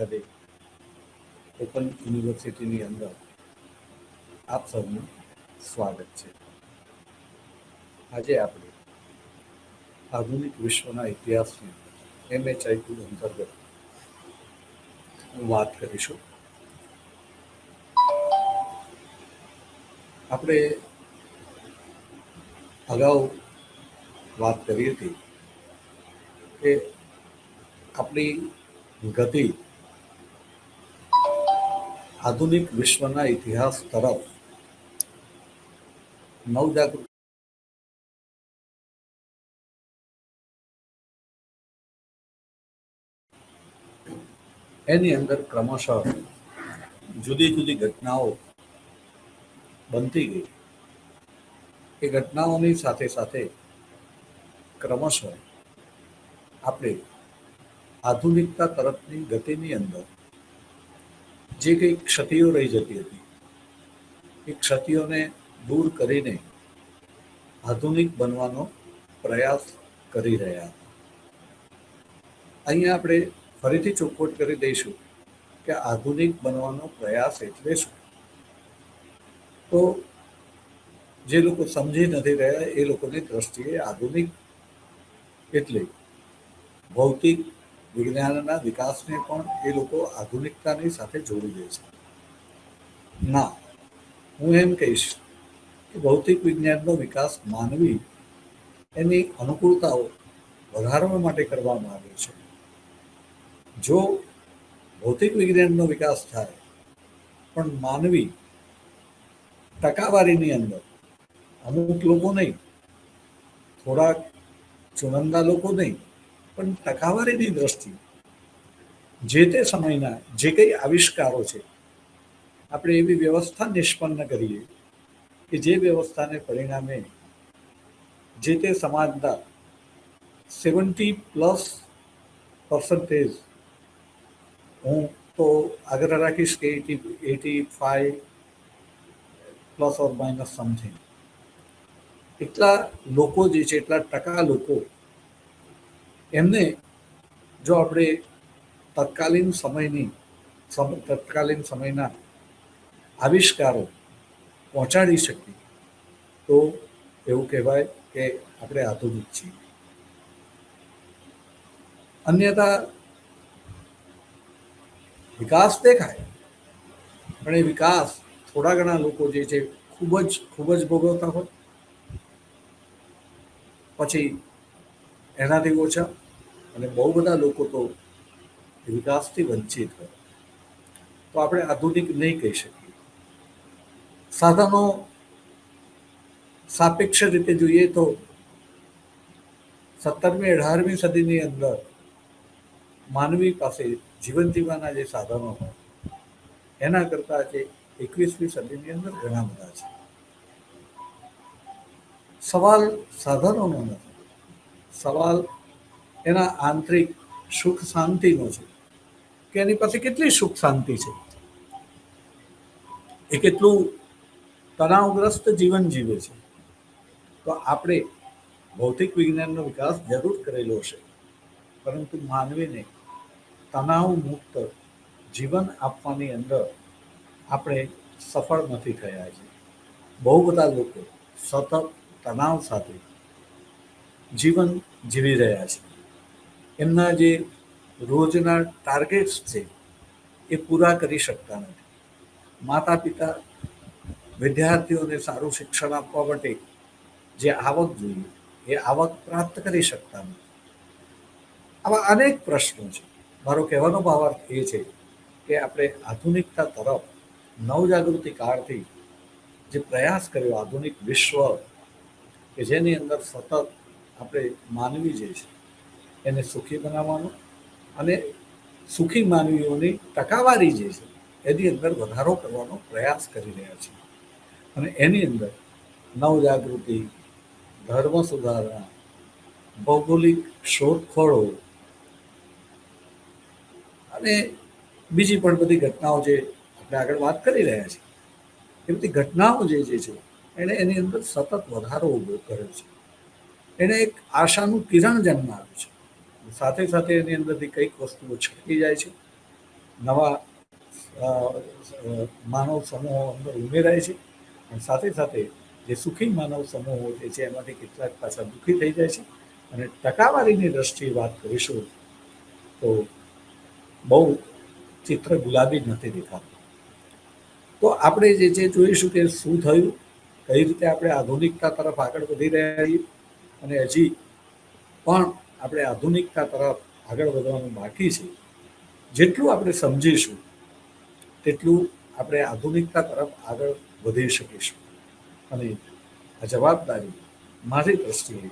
Radhe open યુનિવર્સિટીની અંદર આપ સૌનું સ્વાગત છે. આજે આપણે આધુનિક વિશ્વના ઇતિહાસની MHIQ અંતર્ગત વાત કરીશું. આપણે અગાઉ વાત કરી હતી કે આપણી ગતિ આધુનિક વિશ્વના ઇતિહાસ તરફ નવજાગૃત એની અંદર ક્રમશઃ જુદી જુદી ઘટનાઓ બનતી ગઈ. એ ઘટનાઓની સાથે સાથે ક્રમશઃ આપણે આધુનિકતા તરફની ગતિની અંદર જે કંઈ ક્ષતિઓ રહી જતી હતી એ ક્ષતિઓને દૂર કરીને આધુનિક બનવાનો પ્રયાસ કરી રહ્યા હતા. અહીંયા આપણે ફરીથી ચોખવટ કરી દઈશું કે આધુનિક બનવાનો પ્રયાસ એટલે શું. તો જે લોકો સમજી નથી રહ્યા એ લોકોની દ્રષ્ટિએ આધુનિક એટલે ભૌતિક વિજ્ઞાનના વિકાસને પણ એ લોકો આધુનિકતાની સાથે જોડી દે છે. ના, હું એમ કહીશ કે ભૌતિક વિજ્ઞાનનો વિકાસ માનવી એની અનુકૂળતાઓ વધારવા માટે કરવામાં આવ્યો છે. જો ભૌતિક વિજ્ઞાનનો વિકાસ થાય પણ માનવી ટકાવારીની અંદર અમુક લોકો નહીં, થોડાક ચુનંદા લોકો નહીં, પણ ટકાવારીની દ્રષ્ટિએ જે તે સમયના જે કંઈ આવિષ્કારો છે આપણે એવી વ્યવસ્થા નિષ્પન્ન કરીએ કે જે વ્યવસ્થાને પરિણામે જે તે સમાજના 70+% હું તો આગ્રહ રાખીશ કે 85+± સમથિંગ એટલા લોકો જે છે, એટલા ટકા લોકો એમને જો આપણે તત્કાલીન સમયના આવિષ્કારો પહોંચાડી શકીએ તો એવું કહેવાય કે આપણે આધુનિક છીએ. અન્યથા વિકાસ દેખાય પણ એ વિકાસ થોડા ઘણા લોકો જે છે ખૂબ જ ભોગવતા હોય, પછી એનાથી ઓછા અને બહુ બધા લોકો તો વિકાસથી વંચિત હોય. તો આપણે આધુનિક નહીં કહી શકીએ. સાધનો સાપેક્ષ રીતે જોઈએ તો 17મી-18મી સદીની અંદર માનવી પાસે જીવન જીવવાના જે સાધનો હોય એના કરતાં જે 21મી સદીની અંદર ઘણા બધા છે. સવાલ સાધનોનો નથી, સવાલ એના આંતરિક સુખ શાંતિનો છે કે એની પાસે કેટલી સુખ શાંતિ છે, એ કેટલું તણાવગ્રસ્ત જીવન જીવે છે. તો આપણે ભૌતિક વિજ્ઞાનનો વિકાસ જરૂર કરેલો છે, પરંતુ માનવીને તણાવ મુક્ત જીવન આપવાની અંદર આપણે સફળ નથી થયા છે. બહુ બધા લોકો સતત તણાવ સાથે જીવન જીવી રહ્યા છે. એમના જે રોજના ટાર્ગેટ્સ છે એ પૂરા કરી શકતા નથી. માતા પિતા વિદ્યાર્થીઓને સારું શિક્ષણ આપવા માટે જે આવક જોઈએ એ આવક પ્રાપ્ત કરી શકતા નથી. આવા અનેક પ્રશ્નો છે. મારો કહેવાનો ભાવાર્થ એ છે કે આપણે આધુનિકતા તરફ નવજાગૃતિ કાળથી જે પ્રયાસ કર્યો, આધુનિક વિશ્વ કે જેની અંદર સતત આપણે માનવી જે છે એને સુખી બનાવવાનો અને સુખી માનવીઓની ટકાવારી જે છે એની અંદર વધારો કરવાનો પ્રયાસ કરી રહ્યા છે. અને એની અંદર નવજાગૃતિ, ધર્મ સુધારણા, ભૌગોલિક શોધખોળો અને બીજી પણ બધી ઘટનાઓ જે આપણે આગળ વાત કરી રહ્યા છીએ એ બધી ઘટનાઓ જે છે એણે એની અંદર સતત વધારો ઊભો કર્યો છે. એણે એક આશાનું કિરણ જન્માવ્યું છે. સાથે સાથે એની અંદરથી કંઈક વસ્તુઓ છટકી જાય છે નવા માનવ સમૂહો અંદર ઉમેરાય છે અને સાથે સાથે જે સુખી માનવ સમૂહો જે છે એમાંથી કેટલાક પાછા દુઃખી થઈ જાય છે. અને ટકાવારીની દ્રષ્ટિએ વાત કરીશું તો બહુ ચિત્ર ગુલાબી નથી દેખાતું. તો આપણે જે છે જોઈશું કે શું થયું, કઈ રીતે આપણે આધુનિકતા તરફ આગળ વધી રહ્યા છીએ અને હજી પણ આપણે આધુનિકતા તરફ આગળ વધવાનું બાકી છે. જેટલું આપણે સમજીશું તેટલું આપણે આધુનિકતા તરફ આગળ વધી શકીશું. અને આ જવાબદારી મારી દ્રષ્ટિએ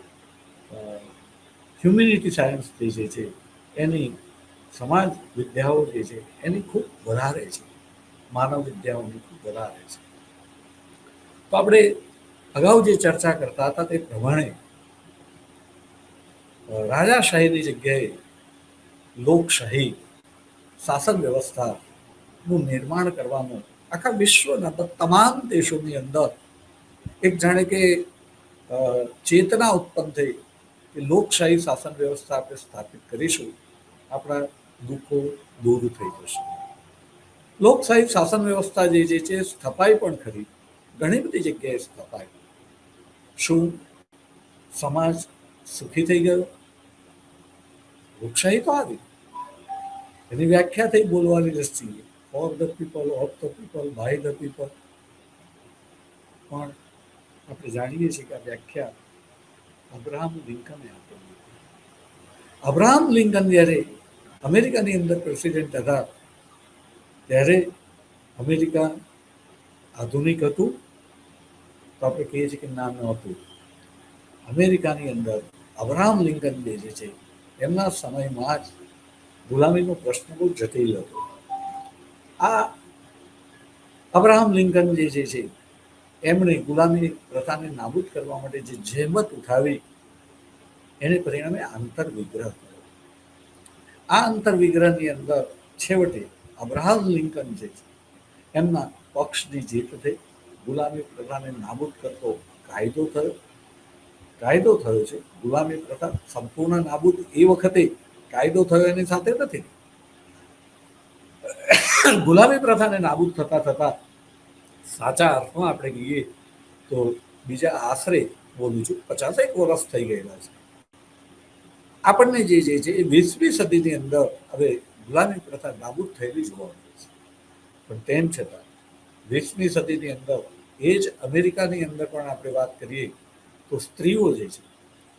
હ્યુમેનિટી સાયન્સથી જે છે એની સમાજ વિદ્યાઓ જે છે એની ખૂબ વધારે છે, માનવ વિદ્યાઓની ખૂબ વધારે છે. તો આપણે અગાઉ જે ચર્ચા કરતા હતા તે પ્રમાણે રાજાશાહીની જગ્યાએ લોકશાહી શાસન વ્યવસ્થાનું નિર્માણ કરવાનું આખા વિશ્વના તમામ દેશોની અંદર એક જાણે કે ચેતના ઉત્પન્ન થઈ કે લોકશાહી શાસન વ્યવસ્થા આપણે સ્થાપિત કરીશું, આપણા દુઃખો દૂર થઈ જશે. લોકશાહી શાસન વ્યવસ્થા જે છે સ્થપાઈ પણ ખરી, ઘણી બધી જગ્યાએ સ્થપાઈ. શું સમાજ સુખી થઈ ગયો? લોકશાહી તો આવી, એની વ્યાખ્યા થઈ બોલવાની દ્રષ્ટિએ, for the people, of the people, by the people. પણ આપણે જાણીએ છીએ કે આ વ્યાખ્યા અબ્રાહમ લિંકને આપેલી. અબ્રાહમ લિંકન જ્યારે અમેરિકાની અંદર પ્રેસિડેન્ટ હતા ત્યારે અમેરિકા આધુનિક હતું? તો આપણે કહીએ છીએ કે ના, નહોતું. અમેરિકાની અંદર અબ્રાહમ લિંકન જે છે એમના સમયમાં જ ગુલામીનો પ્રશ્ન બહુ જટિલ હતો. આ અબ્રાહમ લિંકન જે છે એમણે ગુલામી પ્રથાને નાબૂદ કરવા માટે જે જહેમત ઉઠાવી એને પરિણામે આંતરવિગ્રહ થયો. આ આંતરવિગ્રહની અંદર છેવટે અબ્રાહમ લિંકન જે છે એમના પક્ષની જીત થઈ. ગુલામી પ્રથાને નાબૂદ કરતો કાયદો થયો. કાયદો થયો છે, ગુલામી પ્રથા સંપૂર્ણ નાબૂદ એ વખતે કાયદો થયો એની સાથે નથી. ગુલામી પ્રથાને નાબૂદ થતા થતા સાચા અર્થમાં આપણે કહીએ તો બીજા આશરે બોલું છું 50 વર્ષ થઈ ગયેલા છે. આપણને જે છે એ 20મી સદીની અંદર હવે ગુલામી પ્રથા નાબૂદ થયેલી જોવા મળે છે. પણ તેમ છતાં 20મી સદીની અંદર એ જ અમેરિકાની અંદર પણ આપણે વાત કરીએ તો સ્ત્રીઓ જે છે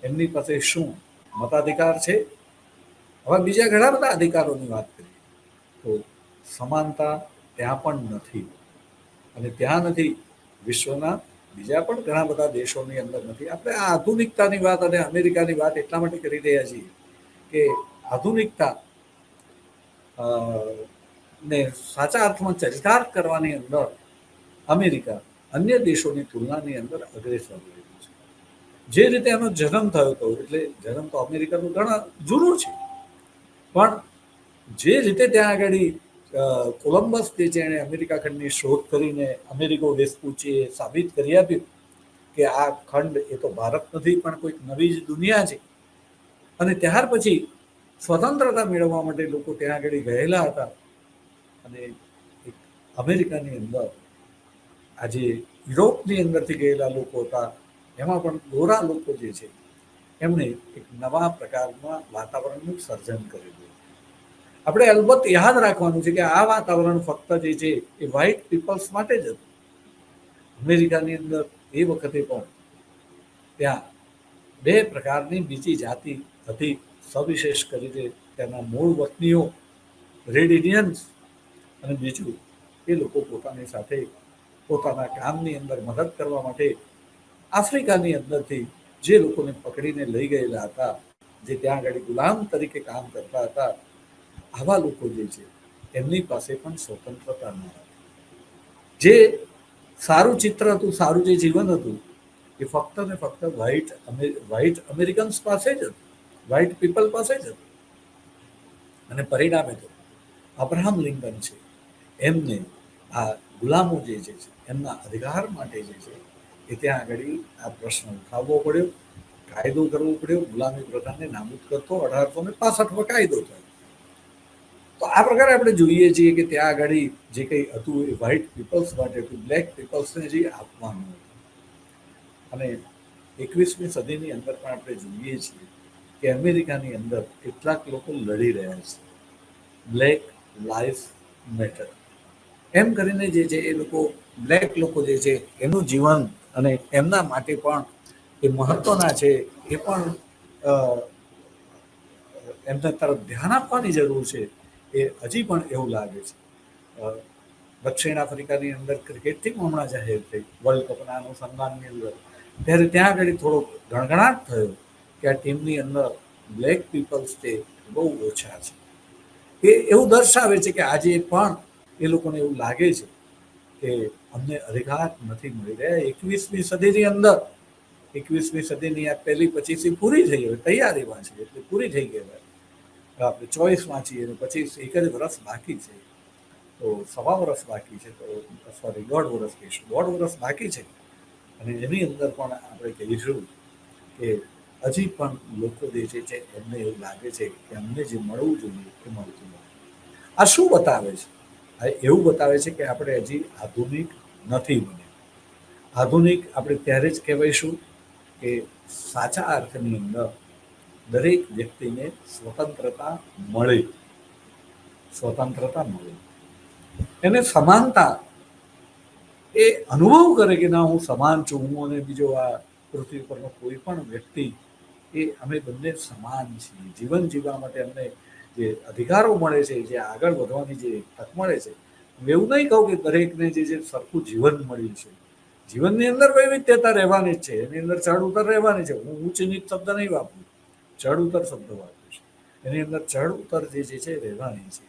એમની પાસે શું મતાધિકાર છે? હવે બીજા ઘણા બધા અધિકારોની વાત કરીએ તો સમાનતા ત્યાં પણ નથી. અને ત્યાં નથી, વિશ્વના બીજા પણ ઘણા બધા દેશોની અંદર નથી. આપણે આ આધુનિકતાની વાત અને અમેરિકાની વાત એટલા માટે કરી રહ્યા છીએ કે આધુનિકતા ને સાચા અર્થમાં ચરિતાર્થ કરવાની અંદર અમેરિકા અન્ય દેશોની તુલનાની અંદર અગ્રેસર રહ્યું છે. જે રીતે એનો જન્મ થયો હતો, એટલે જન્મ તો અમેરિકાનું ઘણા જૂનું છે, પણ જે રીતે ત્યાં આગળ કોલમ્બસ જે છે એણે અમેરિકા ખંડની શોધ કરીને અમેરિકો વેસ્પુચીએ સાબિત કરી આપ્યું કે આ ખંડ એ તો ભારત નથી પણ કોઈક નવી જ દુનિયા છે. અને ત્યાર પછી સ્વતંત્રતા મેળવવા માટે લોકો ત્યાં આગળ ગયેલા હતા. અને એક અમેરિકાની અંદર આજે યુરોપની અંદરથી ગયેલા લોકો હતા, એમાં પણ ગોરા લોકો જે છે એમણે એક નવા પ્રકારના વાતાવરણનું સર્જન કરેલું. આપણે અલબત્ત યાદ રાખવાનું છે કે આ વાતાવરણ ફક્ત જે છે એ વ્હાઇટ પીપલ્સ માટે જ હતું. અમેરિકાની અંદર એ વખતે પણ ત્યાં 2 પ્રકારની બીજી જાતિ હતી, સવિશેષ કરીને તેના મૂળ વતનીઓ રેડ ઇન્ડિયન્સ, અને બીજું એ લોકો પોતાની સાથે પોતાના કામની અંદર મદદ કરવા માટે આફ્રિકાની અંદરથી જે લોકોને પકડીને લઈ ગયેલા હતા, જે ત્યાં આગળ ગુલામ તરીકે કામ કરતા હતા, આવા લોકો જે છે એમની પાસે પણ સ્વતંત્રતા ન હતી. જે સારું ચિત્ર હતું, સારું જે જીવન હતું એ ફક્ત ને ફક્ત વ્હાઇટ અમેરિકન્સ પાસે જ હતું, વ્હાઇટ પીપલ પાસે જ હતું. અને પરિણામે તો અબ્રાહમ લિંકન છે એમને આ ગુલામો જે છે એમના અધિકાર માટે જે છે એ ત્યાં આગળ આ પ્રશ્ન ઉઠાવવો પડ્યો, કાયદો કરવો પડ્યો. ગુલામી પ્રથાને નાબૂદ કરતો 1865માં કાયદો થયો. તો આ પ્રકારે આપણે જોઈએ છીએ કે ત્યાં આગળ જે કંઈ હતું એ વ્હાઇટ પીપલ્સ માટે હતું, બ્લેક પીપલ્સને જે આપવાનું હતું. અને 21મી સદીની અંદર પણ આપણે જોઈએ છીએ કે અમેરિકાની અંદર કેટલાક લોકો લડી રહ્યા છે, બ્લેક લાઈફ મેટર એમ કરીને જે છે એ લોકો, બ્લેક લોકો જે છે એનું જીવન અને એમના માટે પણ એ મહત્વના છે, એ પણ એમના તરફ ધ્યાન આપવાની જરૂર છે. એ હજી પણ એવું લાગે છે. દક્ષિણ આફ્રિકાની અંદર ક્રિકેટથી હમણાં જાહેર થઈ વર્લ્ડ કપના અનુસંધાનની અંદર, ત્યારે ત્યાં આગળ થોડોક ગણગણાટ થયો કે આ ટીમની અંદર બ્લેક પીપલ્સ તે બહુ ઓછા છે. એ એવું દર્શાવે છે કે આજે પણ એ લોકોને એવું લાગે છે કે અમને અધિકાર નથી મળી રહ્યા. 21મી સદીની અંદર, 21મી સદીની આ પહેલી 25મી પૂરી થઈ, હવે તૈયારીમાં છે એટલે પૂરી થઈ ગઈ. આપણે 24માં છીએ અને 25 એક જ વર્ષ બાકી છે, તો સવા વર્ષ બાકી છે, તો સોરી 1.5 વર્ષ કહીશું, 1.5 વર્ષ બાકી છે. અને એની અંદર પણ આપણે કહીશું કે હજી પણ લોકો જે છે એમને એવું લાગે છે કે અમને જે મળવું જોઈએ એ મળતું નથી. આ શું બતાવે છે? આ એવું બતાવે છે કે આપણે હજી આધુનિક નથી બન્યા. આધુનિક આપણે ત્યારે જ કહેવાઈશું કે સાચા અર્થની અંદર દરેક વ્યક્તિને સ્વતંત્રતા મળે, સ્વતંત્રતા મળે, એને સમાનતા એ અનુભવ કરે કે ના હું સમાન છું, હું અને બીજો આ પૃથ્વી પરનો કોઈ પણ વ્યક્તિ એ અમે બંને સમાન છીએ. જીવન જીવવા માટે અમને જે અધિકારો મળે છે, જે આગળ વધવાની જે તક મળે છે, એવું નહીં કહું કે દરેકને જે સરખું જીવન મળ્યું છે. જીવનની અંદર વૈવિધ્યતા રહેવાની જ છે, એની અંદર ચઢ ઉતર રહેવાની છે. હું ઊંચ નીચ શબ્દ નહીં વાપરું, ચઢ ઉતર શબ્દ વાપરું છું. એની અંદર ચઢ ઉતર જે છે રહેવાની છે.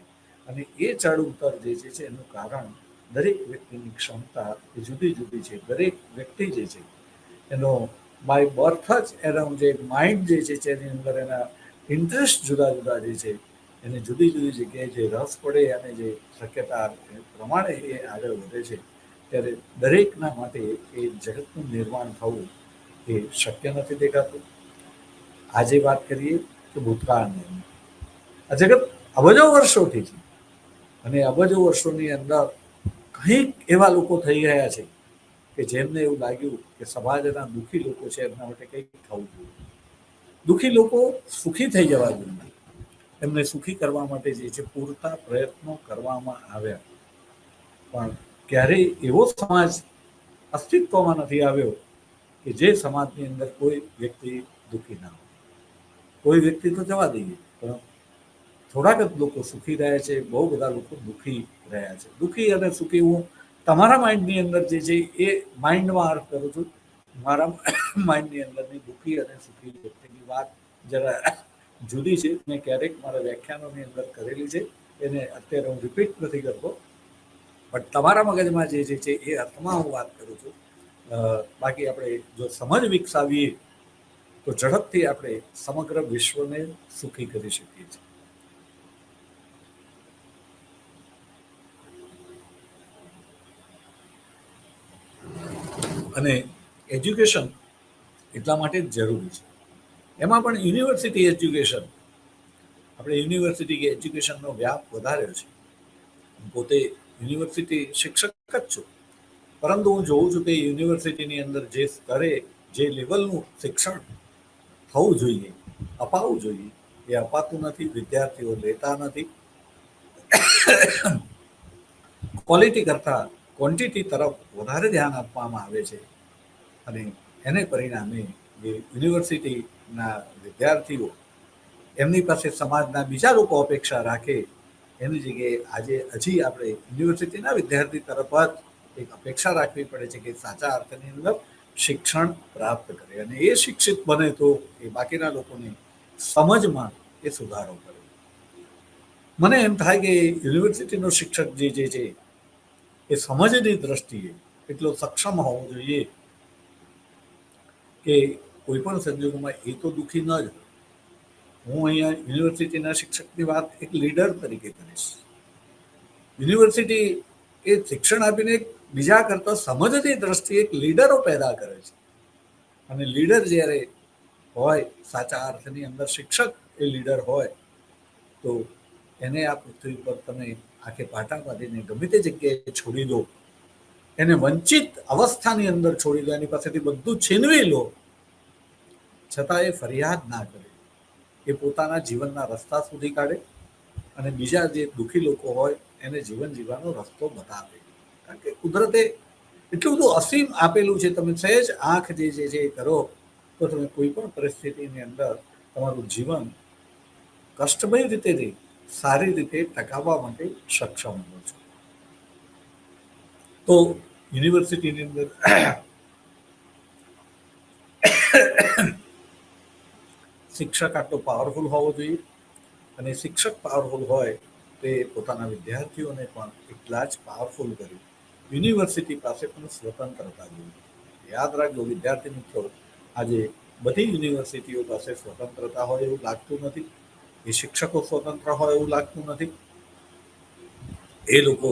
અને એ ચઢ ઉતર જે છે એનું કારણ દરેક વ્યક્તિની ક્ષમતા એ જુદી જુદી છે. દરેક વ્યક્તિ જે છે એનો બાય બર્થ જ એનો જે માઇન્ડ જે છે એની અંદર એના ઇન્ટરેસ્ટ જુદા જુદા જે છે, એને જુદી જુદી જગ્યાએ જે રસ પડે અને જે શક્યતા પ્રમાણે એ આગળ વધે છે, ત્યારે દરેકના માટે એ જગતનું નિર્માણ થવું એ શક્ય નથી દેખાતું. આજે વાત કરીએ કે ભૂતકાળની અંદર આ જગત અબજો વર્ષોથી છે, અને અબજો વર્ષોની અંદર કંઈક એવા લોકો થઈ ગયા છે કે જેમને એવું લાગ્યું કે સમાજના દુઃખી લોકો છે એમના માટે કંઈક થવું જોઈએ. દુઃખી લોકો સુખી થઈ જવા જોઈએ. એમને સુખી કરવા માટે જે છે પૂરતા પ્રયત્નો કરવામાં આવ્યા, પણ ક્યારેય એવો સમાજ અસ્તિત્વમાં નથી આવ્યો કે જે સમાજની અંદર કોઈ વ્યક્તિ દુઃખી ના હોય. કોઈ વ્યક્તિ તો જવા દઈએ, પણ થોડાક જ લોકો સુખી રહ્યા છે, બહુ બધા લોકો દુઃખી રહ્યા છે. દુઃખી અને સુખી હું તમારા માઇન્ડની અંદર જે છે એ માઇન્ડમાં અર્થ કરું છું. મારા માઇન્ડની અંદરની દુઃખી અને સુખી વ્યક્તિની વાત જરા જુદી છે. મેં ક્યારેક મારા વ્યાખ્યાનોની અંદર કરેલી છે, એને અત્યારે હું રિપીટ નથી કરતો, પણ તમારા મગજમાં જે છે એ અર્થમાં હું વાત કરું છું. બાકી આપણે જો સમજ વિકસાવીએ તો ઝડપથી આપણે સમગ્ર વિશ્વને સુખી કરી શકીએ છીએ. અને એજ્યુકેશન એટલા માટે જ જરૂરી છે. એમાં પણ યુનિવર્સિટી એજ્યુકેશન, આપણે યુનિવર્સિટી કે એજ્યુકેશનનો વ્યાપ વધાર્યો છે. પોતે યુનિવર્સિટી શિક્ષક જ છું, પરંતુ હું જોઉં છું કે યુનિવર્સિટીની અંદર જે સ્તરે જે લેવલનું શિક્ષણ થવું જોઈએ, અપાવવું જોઈએ, એ અપાતું નથી. વિદ્યાર્થીઓ લેતા નથી. ક્વોલિટી કરતાં ક્વોન્ટિટી તરફ વધારે ધ્યાન આપવામાં આવે છે, અને એને પરિણામે જે યુનિવર્સિટીના વિદ્યાર્થીઓ એમની પાસે સમાજના બીજા લોકો અપેક્ષા રાખે, એની જગ્યાએ આજે હજી આપણે યુનિવર્સિટીના વિદ્યાર્થી તરફ જ એક અપેક્ષા રાખવી પડે છે કે સાચા અર્થની અંદર શિક્ષણ પ્રાપ્ત કરે, અને એ શિક્ષિત બને તો એ બાકીના લોકોની સમજમાં એ સુધારો કરે. મને એમ થાય કે યુનિવર્સિટીનો શિક્ષક જે છે એ સમજની દ્રષ્ટિએ એટલો સક્ષમ હોવો જોઈએ કે કોઈ પણ સંજોગોમાં એ તો દુઃખી ન જ. હું અહીંયા યુનિવર્સિટીના શિક્ષકની વાત એક લીડર તરીકે કરીશ. યુનિવર્સિટી એ શિક્ષણ આપીને બીજા કરતા સમજની દ્રષ્ટિએ એક લીડરો પેદા કરે છે, અને લીડર જ્યારે હોય સાચા અર્થની અંદર શિક્ષક એ લીડર હોય તો એને આ પૃથ્વી પર તમે આખે પાટા પાડીને ગમે તે જગ્યાએ છોડી દો, એને વંચિત અવસ્થાની અંદર છોડી દો, એની પાસેથી બધું છીનવી લો, છતાં એ ફરિયાદ ના કરે, એ પોતાના જીવનના રસ્તા સુધી કાઢે અને બીજા જે દુઃખી લોકો હોય એને જીવન જીવવાનો રસ્તો બતાવે. કારણ કે કુદરતે એટલું બધું અસીમ આપેલું છે, તમે સહેજ આંખ જે કરો તો તમે કોઈ પણ પરિસ્થિતિની અંદર તમારું જીવન કષ્ટમય રીતે નહીં, સારી રીતે ટકાવવા માટે સક્ષમ હો છો. તો યુનિવર્સિટીની અંદર શિક્ષક આટલો પાવરફુલ હોવો જોઈએ, અને શિક્ષક પાવરફુલ હોય તો એ પોતાના વિદ્યાર્થીઓને પણ એટલા જ પાવરફુલ કર્યું. યુનિવર્સિટી પાસે પણ સ્વતંત્રતા જોઈએ. યાદ રાખજો વિદ્યાર્થી મિત્રો, આજે બધી યુનિવર્સિટીઓ પાસે સ્વતંત્રતા હોય એવું લાગતું નથી, એ શિક્ષકો સ્વતંત્ર હોય એવું લાગતું નથી, એ લોકો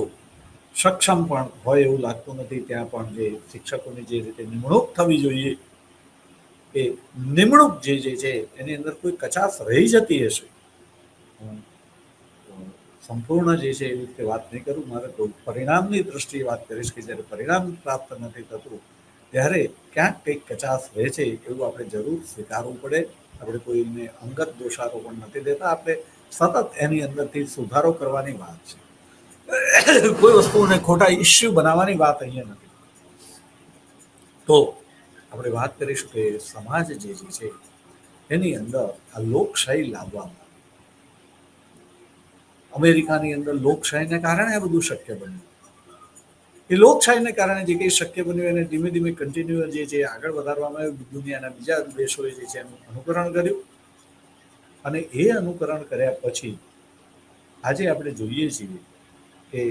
સક્ષમ પણ હોય એવું લાગતું નથી. ત્યાં પણ જે શિક્ષકોની જે રીતે નિમણૂક થવી જોઈએ એ નિમણૂક જે છે એની અંદર કોઈ કચાશ રહી જતી હશે. સંપૂર્ણ જે છે એવી રીતે વાત નહીં કરું, મારે કોઈ પરિણામની દ્રષ્ટિએ વાત કરીશ કે જ્યારે પરિણામ પ્રાપ્ત નથી થતું ત્યારે ક્યાંક કંઈક કચાશ રહે છે એવું આપણે જરૂર સ્વીકારવું પડે. આપણે કોઈને અંગત દોષારોપણ નથી દેતા, આપણે સતત એની અંદરથી સુધારો કરવાની વાત છે. કોઈ વસ્તુને ખોટા ઇસ્યુ બનાવવાની વાત અહીંયા નથી. તો આપણે વાત કરીશું કે સમાજ જે છે એની અંદર આ લોકશાહી લાવવામાં, અમેરિકાની અંદર લોકશાહીને કારણે આ બધું શક્ય બન્યું. એ લોકશાહીને કારણે જે કંઈ શક્ય બન્યું એને ધીમે ધીમે કન્ટિન્યુ જે છે આગળ વધારવામાં આવ્યું. દુનિયાના બીજા દેશોએ જે છે એનું અનુકરણ કર્યું, અને એ અનુકરણ કર્યા પછી આજે આપણે જોઈએ છીએ કે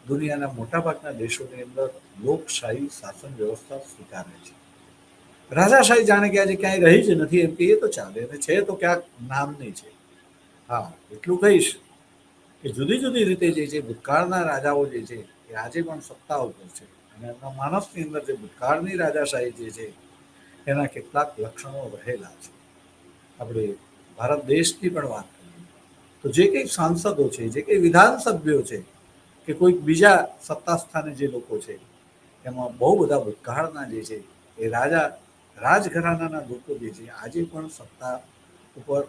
દુનિયાના મોટાભાગના દેશોની અંદર લોકશાહી શાસન વ્યવસ્થા સ્વીકારે છે. રાજાશાહી જાણે કે આજે ક્યાંય રહી જ નથી એમ કહીએ તો ચાલે, અને છે તો ક્યાંક નામની છે. હા, એટલું કહીશ કે જુદી જુદી રીતે જે છે ભૂતકાળના રાજાઓ જે છે એ આજે પણ સત્તા ઉપર છે, અને એમના માનસની અંદર જે ભૂતકાળની રાજાશાહી જે છે એના કેટલાક લક્ષણો રહેલા છે. આપણે ભારત દેશની પણ વાત કરીએ તો જે કંઈ સાંસદો છે, જે કંઈ વિધાનસભ્યો છે, કે કોઈક બીજા સત્તા સ્થાને જે લોકો છે, એમાં બહુ બધા ભૂતકાળના જે છે એ રાજઘરાનાના લોકો જે છે આજે પણ સત્તા ઉપર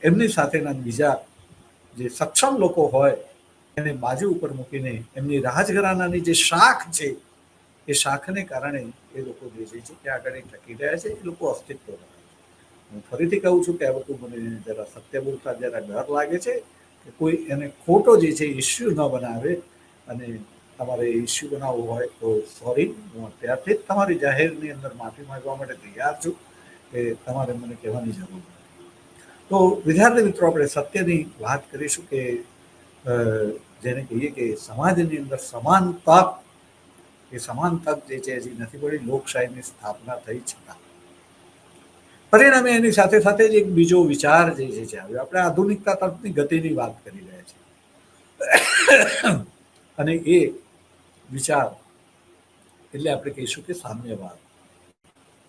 એમની સાથેના બીજા જે સક્ષમ લોકો હોય એને બાજુ ઉપર મૂકીને એમની રાજઘરાનાની જે શાખ છે એ શાખને કારણે એ લોકો જે છે કે આગળ ટકી રહ્યા છે, એ લોકો અસ્તિત્વ ધરાવે છે. હું ફરીથી કહું છું કે આ બધું મને જરા સત્ય બોલતા જરા ડર લાગે છે કે કોઈ એને ખોટો જે છે ઇસ્યુ ન બનાવે, અને તમારે ઇસ્યુ બનાવવો હોય તો સોરી, હું અત્યારથી જ તમારી જાહેરની અંદર માફી માંગવા માટે તૈયાર છું કે તમારે મને કહેવાની જરૂર નથી. તો વિદ્યાર્થી મિત્રો, આપણે સત્યની વાત કરીશું કે જેને કહીએ કે સમાજની અંદર સમાન તક, એ સમાન તક જે છે હજી નથી પડી લોકશાહીની સ્થાપના થઈ છતાં. પરિણામે એની સાથે સાથે જ એક બીજો વિચાર જે છે આવ્યો. આપણે આધુનિકતા તરફની ગતિની વાત કરી રહ્યા છીએ, અને એ વિચાર એટલે આપણે કહીશું કે સામ્યવાદ.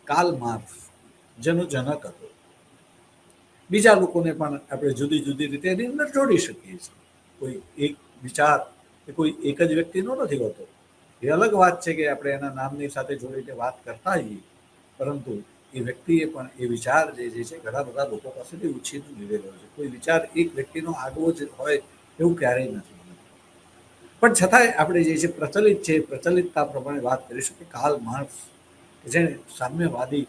કાર્લ માર્ક્સ જેનો જનક હતો, બીજા લોકોને પણ આપણે જુદી જુદી રીતે એની અંદર જોડી શકીએ છીએ. કોઈ એક વિચાર એ કોઈ એક જ વ્યક્તિનો નથી હોતો. એ અલગ વાત છે કે આપણે એના નામની સાથે જોડીને વાત કરતા હોઈએ, પરંતુ એ વ્યક્તિએ પણ એ વિચાર જે છે ઘણા બધા લોકો પાસેથી ઉછીને લીધેલો છે. કોઈ વિચાર એક વ્યક્તિનો આગવો જ હોય એવું ક્યારેય નથી. પણ છતાંય આપણે જે છે પ્રચલિત છે, પ્રચલિતતા પ્રમાણે વાત કરીશું કે કાર્લ માર્ક્સ જેને સામ્યવાદી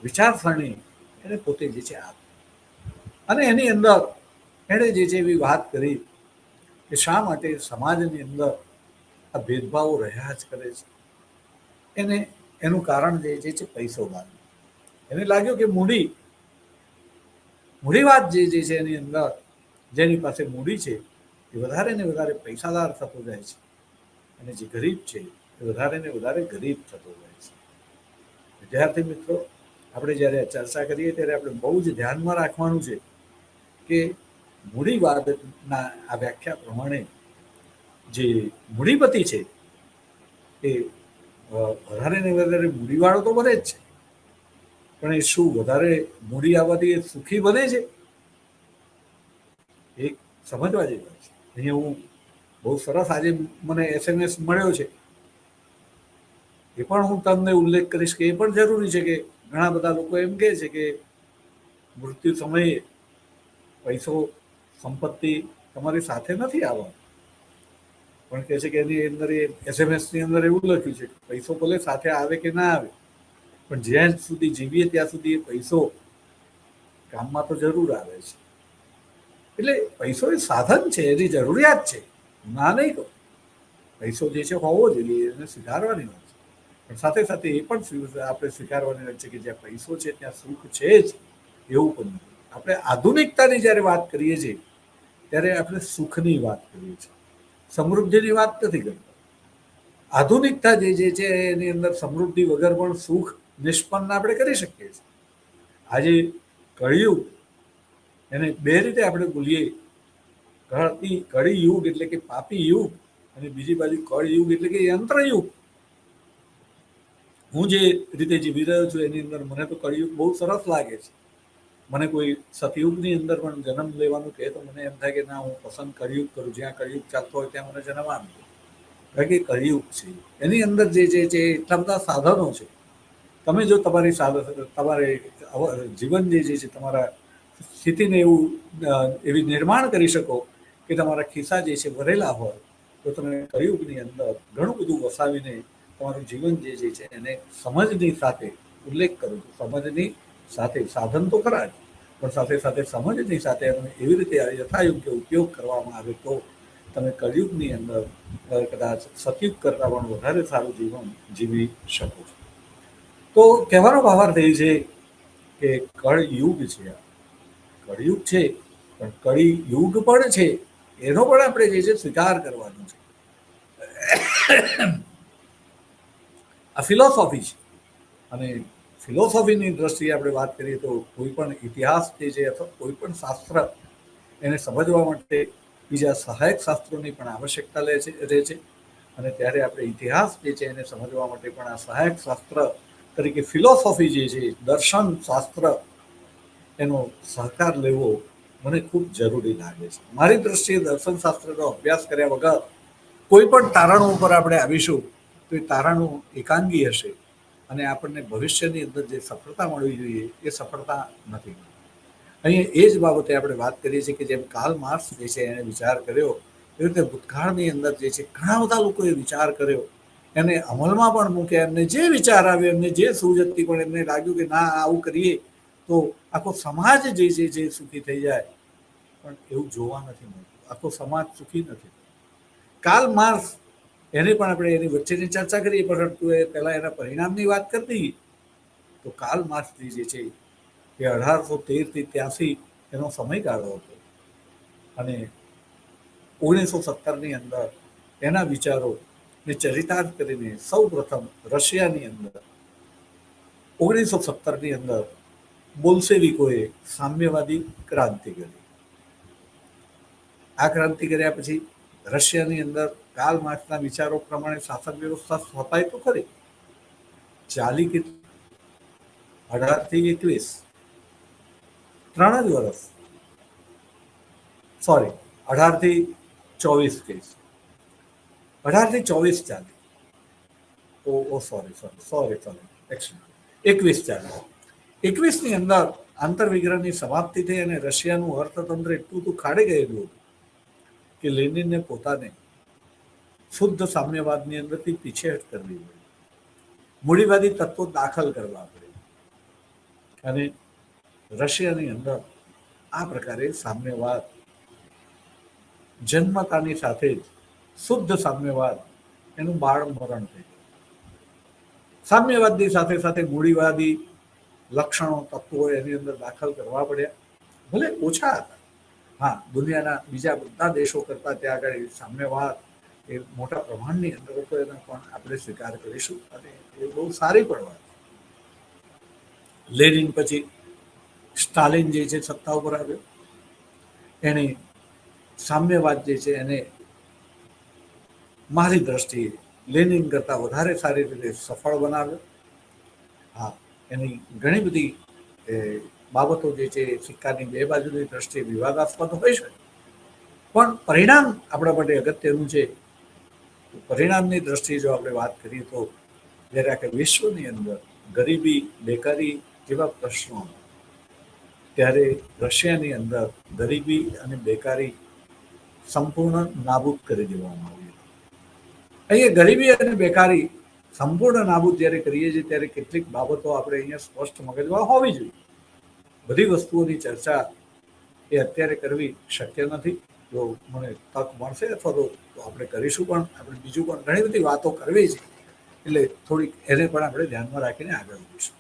વિચારસરણી એને પોતે જે છે આપી, અને એની અંદર એણે જે છે એવી વાત કરી કે શા માટે સમાજની અંદર આ ભેદભાવો રહ્યા જ કરે છે. એનું કારણ જે છે પૈસોવાદ. એને લાગ્યું કે મૂડીવાદ જે છે એની અંદર જેની પાસે મૂડી છે એ વધારે ને વધારે પૈસાદાર થતો જાય છે, અને જે ગરીબ છે એ વધારે ને વધારે ગરીબ થતો જાય છે. વિદ્યાર્થી મિત્રો, આપણે જ્યારે ચર્ચા કરીએ ત્યારે આપણે બહુ જ ધ્યાનમાં રાખવાનું છે કે મૂડીવાદના આ વ્યાખ્યા પ્રમાણે જે મૂડીપતિ છે એ વધારે ને વધારે મૂડીવાળો તો બને જ છે, પણ એ શું વધારે મૂડી આવવાથી એ સુખી બને છે? એક સમજવા જેવી વાત છે. અહીંયા હું બહુ સરસ આજે મને SMS મળ્યો છે, એ પણ હું તમને ઉલ્લેખ કરીશ કે એ પણ જરૂરી છે કે ઘણા બધા લોકો એમ કહે છે કે મૃત્યુ સમયે પૈસો સંપત્તિ તમારી સાથે નથી આવવાનો, પણ કહે છે કે એની અંદર એ SMS ની અંદર એવું લખ્યું છે કે પૈસો ભલે સાથે આવે કે ના આવે, પણ જ્યાં સુધી જીવીએ ત્યાં સુધી એ પૈસો કામમાં તો જરૂર આવે છે. એટલે પૈસો એ સાધન છે, એની જરૂરિયાત છે, ના નહીં કહું. પૈસો જે છે હોવો જોઈએ, એને સ્વીકારવાની વાત છે. પણ સાથે સાથે એ પણ આપણે સ્વીકારવાની વાત છે કે જ્યાં પૈસો છે ત્યાં સુખ છે જ એવું પણ નથી. આપણે આધુનિકતાની જ્યારે વાત કરીએ છીએ ત્યારે આપણે સુખની વાત કરીએ છીએ, સમૃદ્ધિની વાત નથી કરતા. આધુનિકતા જે છે એની અંદર સમૃદ્ધિ વગર પણ સુખ નિષ્પન્ન આપણે કરી શકીએ છીએ. આજે કળિયુગ એને બે રીતે આપણે બોલીએ, કળી યુગ એટલે કે પાપી યુગ, અને બીજી બાજુ કળયુગ એટલે કે યંત્રયુગ. હું જે રીતે જીવી રહ્યો છું એની અંદર મને તો કળિયુગ બહુ સરસ લાગે છે. મને કોઈ સતયુગની અંદર પણ જન્મ લેવાનું કહે તો મને એમ થાય કે ના, હું પસંદ કળિયુગ કરું. જ્યાં કળિયુગ ચાલતો હોય ત્યાં મને જન્મ આપજો. કારણ કે કળિયુગ છે, એની અંદર જે છે એટલા બધા સાધનો છે. તમે જો તમારે જીવન જે છે તમારા સ્થિતિને એવું એવી નિર્માણ કરી શકો કે તમારા ખિસ્સા જે છે ભરેલા હોય, તો તમે કળિયુગની અંદર ઘણું બધું વસાવીને તમારું જીવન જે છે એને સમજની સાથે ઉલ્લેખ કરું છું. સમજની સાથે સાધન તો ખરા જ, પણ સાથે સાથે સમજની સાથે એનો એવી રીતે યથાયોગ્ય ઉપયોગ કરવામાં આવે તો તમે કળિયુગની અંદર કદાચ સતયુગ કરતાં પણ વધારે સારું જીવન જીવી શકો છો. તો કહેવાનો ભાવાર્થ એ છે કે કળયુગ છે, કળયુગ છે, પણ કળિયુગ પણ છે, એનો પણ આપણે જે છે સ્વીકાર કરવાનો છે. આ ફિલોસોફી છે, અને ફિલોસોફીની દ્રષ્ટિએ આપણે વાત કરીએ તો કોઈ પણ ઇતિહાસ જે છે અથવા કોઈ પણ શાસ્ત્ર એને સમજવા માટે બીજા સહાયક શાસ્ત્રોની પણ આવશ્યકતા રહે છે. અને ત્યારે આપણે ઇતિહાસ જે છે એને સમજવા માટે પણ આ સહાયક શાસ્ત્ર તરીકે ફિલોસોફી જે છે, દર્શન શાસ્ત્ર, એનો સહકાર લેવો મને ખૂબ જરૂરી લાગે છે. મારી દ્રષ્ટિએ દર્શન શાસ્ત્રનો અભ્યાસ કર્યા વગર કોઈ પણ તારણો ઉપર આપણે આવીશું તો એ તારણો એકાંગી હશે અને આપણને ભવિષ્યની અંદર જે સફળતા મળવી જોઈએ એ સફળતા નથી. અહીંયા એ જ બાબતે આપણે વાત કરીએ છીએ કે જેમ કાર્લ માર્ક્સ જે છે એને વિચાર કર્યો, એવી રીતે ભૂતકાળની અંદર જે છે ઘણા બધા લોકોએ વિચાર કર્યો, એને અમલમાં પણ મૂક્યા. એમને જે વિચાર આવ્યો, એમને જે સૂઝ પણ એમને લાગ્યું કે ના, આવું કરીએ તો આખો સમાજ જે છે જે સુખી થઈ જાય, પણ એવું જોવા નથી મળતું. આખો સમાજ સુખી નથી. કાર્લ માર્ક્સ એને પણ આપણે એની વચ્ચેની ચર્ચા કરીએ, પરંતુ એ પહેલા એના પરિણામની વાત કરતી. તો કાર્લ માર્ક્સ જે છે એ 1813 થી 83 એનો સમયગાળો હતો, અને 1917ની અંદર એના વિચારો ને ચરિતાર્થ કરીને સૌ પ્રથમ રશિયાની અંદર 1917ની અંદર બોલ્શેવિકોએ સામ્યવાદી ક્રાંતિ કરી. આ ક્રાંતિ કર્યા પછી રશિયાની અંદર કાર્લ માર્ક્સના વિચારો પ્રમાણે શાસન વ્યવસ્થા સ્થપાય તો ખરી. ચાલી કે 18 થી 21 3 જ વર્ષ, સોરી 18 થી 24 કહીશ, 18 થી 24 ચાલી. સોરી 21 ચાલી. 21ની અંદર આંતરવિગ્રહની સમાપ્તિ થઈ અને રશિયાનું અર્થતંત્ર એટલું તો ખાડે ગયેલું હતું કે લેનિનને પોતાને શુદ્ધ સામ્યવાદની અંદરથી પીછેહટ કરવી પડી, મૂડીવાદી તત્વો દાખલ કરવા પડે, અને રશિયાની અંદર આ પ્રકારે સામ્યવાદ જન્મતાની સાથે જ શુદ્ધ સામ્યવાદ એનું બાળ મરણ થયું. સામ્યવાદની સાથે સાથે મૂડીવાદી લક્ષણો તત્વો એની અંદર દાખલ કરવા પડ્યા. ભલે ઓછા હતા, હા, દુનિયાના બીજા બધા દેશો કરતા ત્યાં આગળ સામ્યવાદ એ મોટા પ્રમાણની અંદર હતો, એનો પણ આપણે સ્વીકાર કરીશું, અને એ બહુ સારી પણ વાત. લેનિન પછી સ્ટાલિન જે છે સત્તા ઉપર આવ્યો, એને સામ્યવાદ જે છે એને મારી દ્રષ્ટિએ લેનિન કરતાં વધારે સારી રીતે સફળ બનાવ્યો. હા, એની ઘણી બધી બાબતો જે છે સિક્કાની બે બાજુની દ્રષ્ટિએ વિવાદાસ્પદ હોય છે, પણ પરિણામ આપણા માટે અગત્યનું છે. પરિણામની દ્રષ્ટિએ જો આપણે વાત કરીએ તો જ્યારે આખા વિશ્વની અંદર ગરીબી, બેકારી જેવા પ્રશ્નો, ત્યારે રશિયાની અંદર ગરીબી અને બેકારી સંપૂર્ણ નાબૂદ કરી દેવામાં આવી હતી. અહીંયા ગરીબી અને બેકારી સંપૂર્ણ નાબૂદ જ્યારે કરીએ છીએ ત્યારે કેટલીક બાબતો આપણે અહીંયા સ્પષ્ટ મગજમાં હોવી જોઈએ. બધી વસ્તુઓની ચર્ચા એ અત્યારે કરવી શક્ય નથી. જો મને તક મળશે અથવા તો આપણે કરીશું, પણ આપણે બીજું પણ ઘણી બધી વાતો કરવી છે, એટલે થોડીક એને પણ આપણે ધ્યાનમાં રાખીને આગળ વધીશું.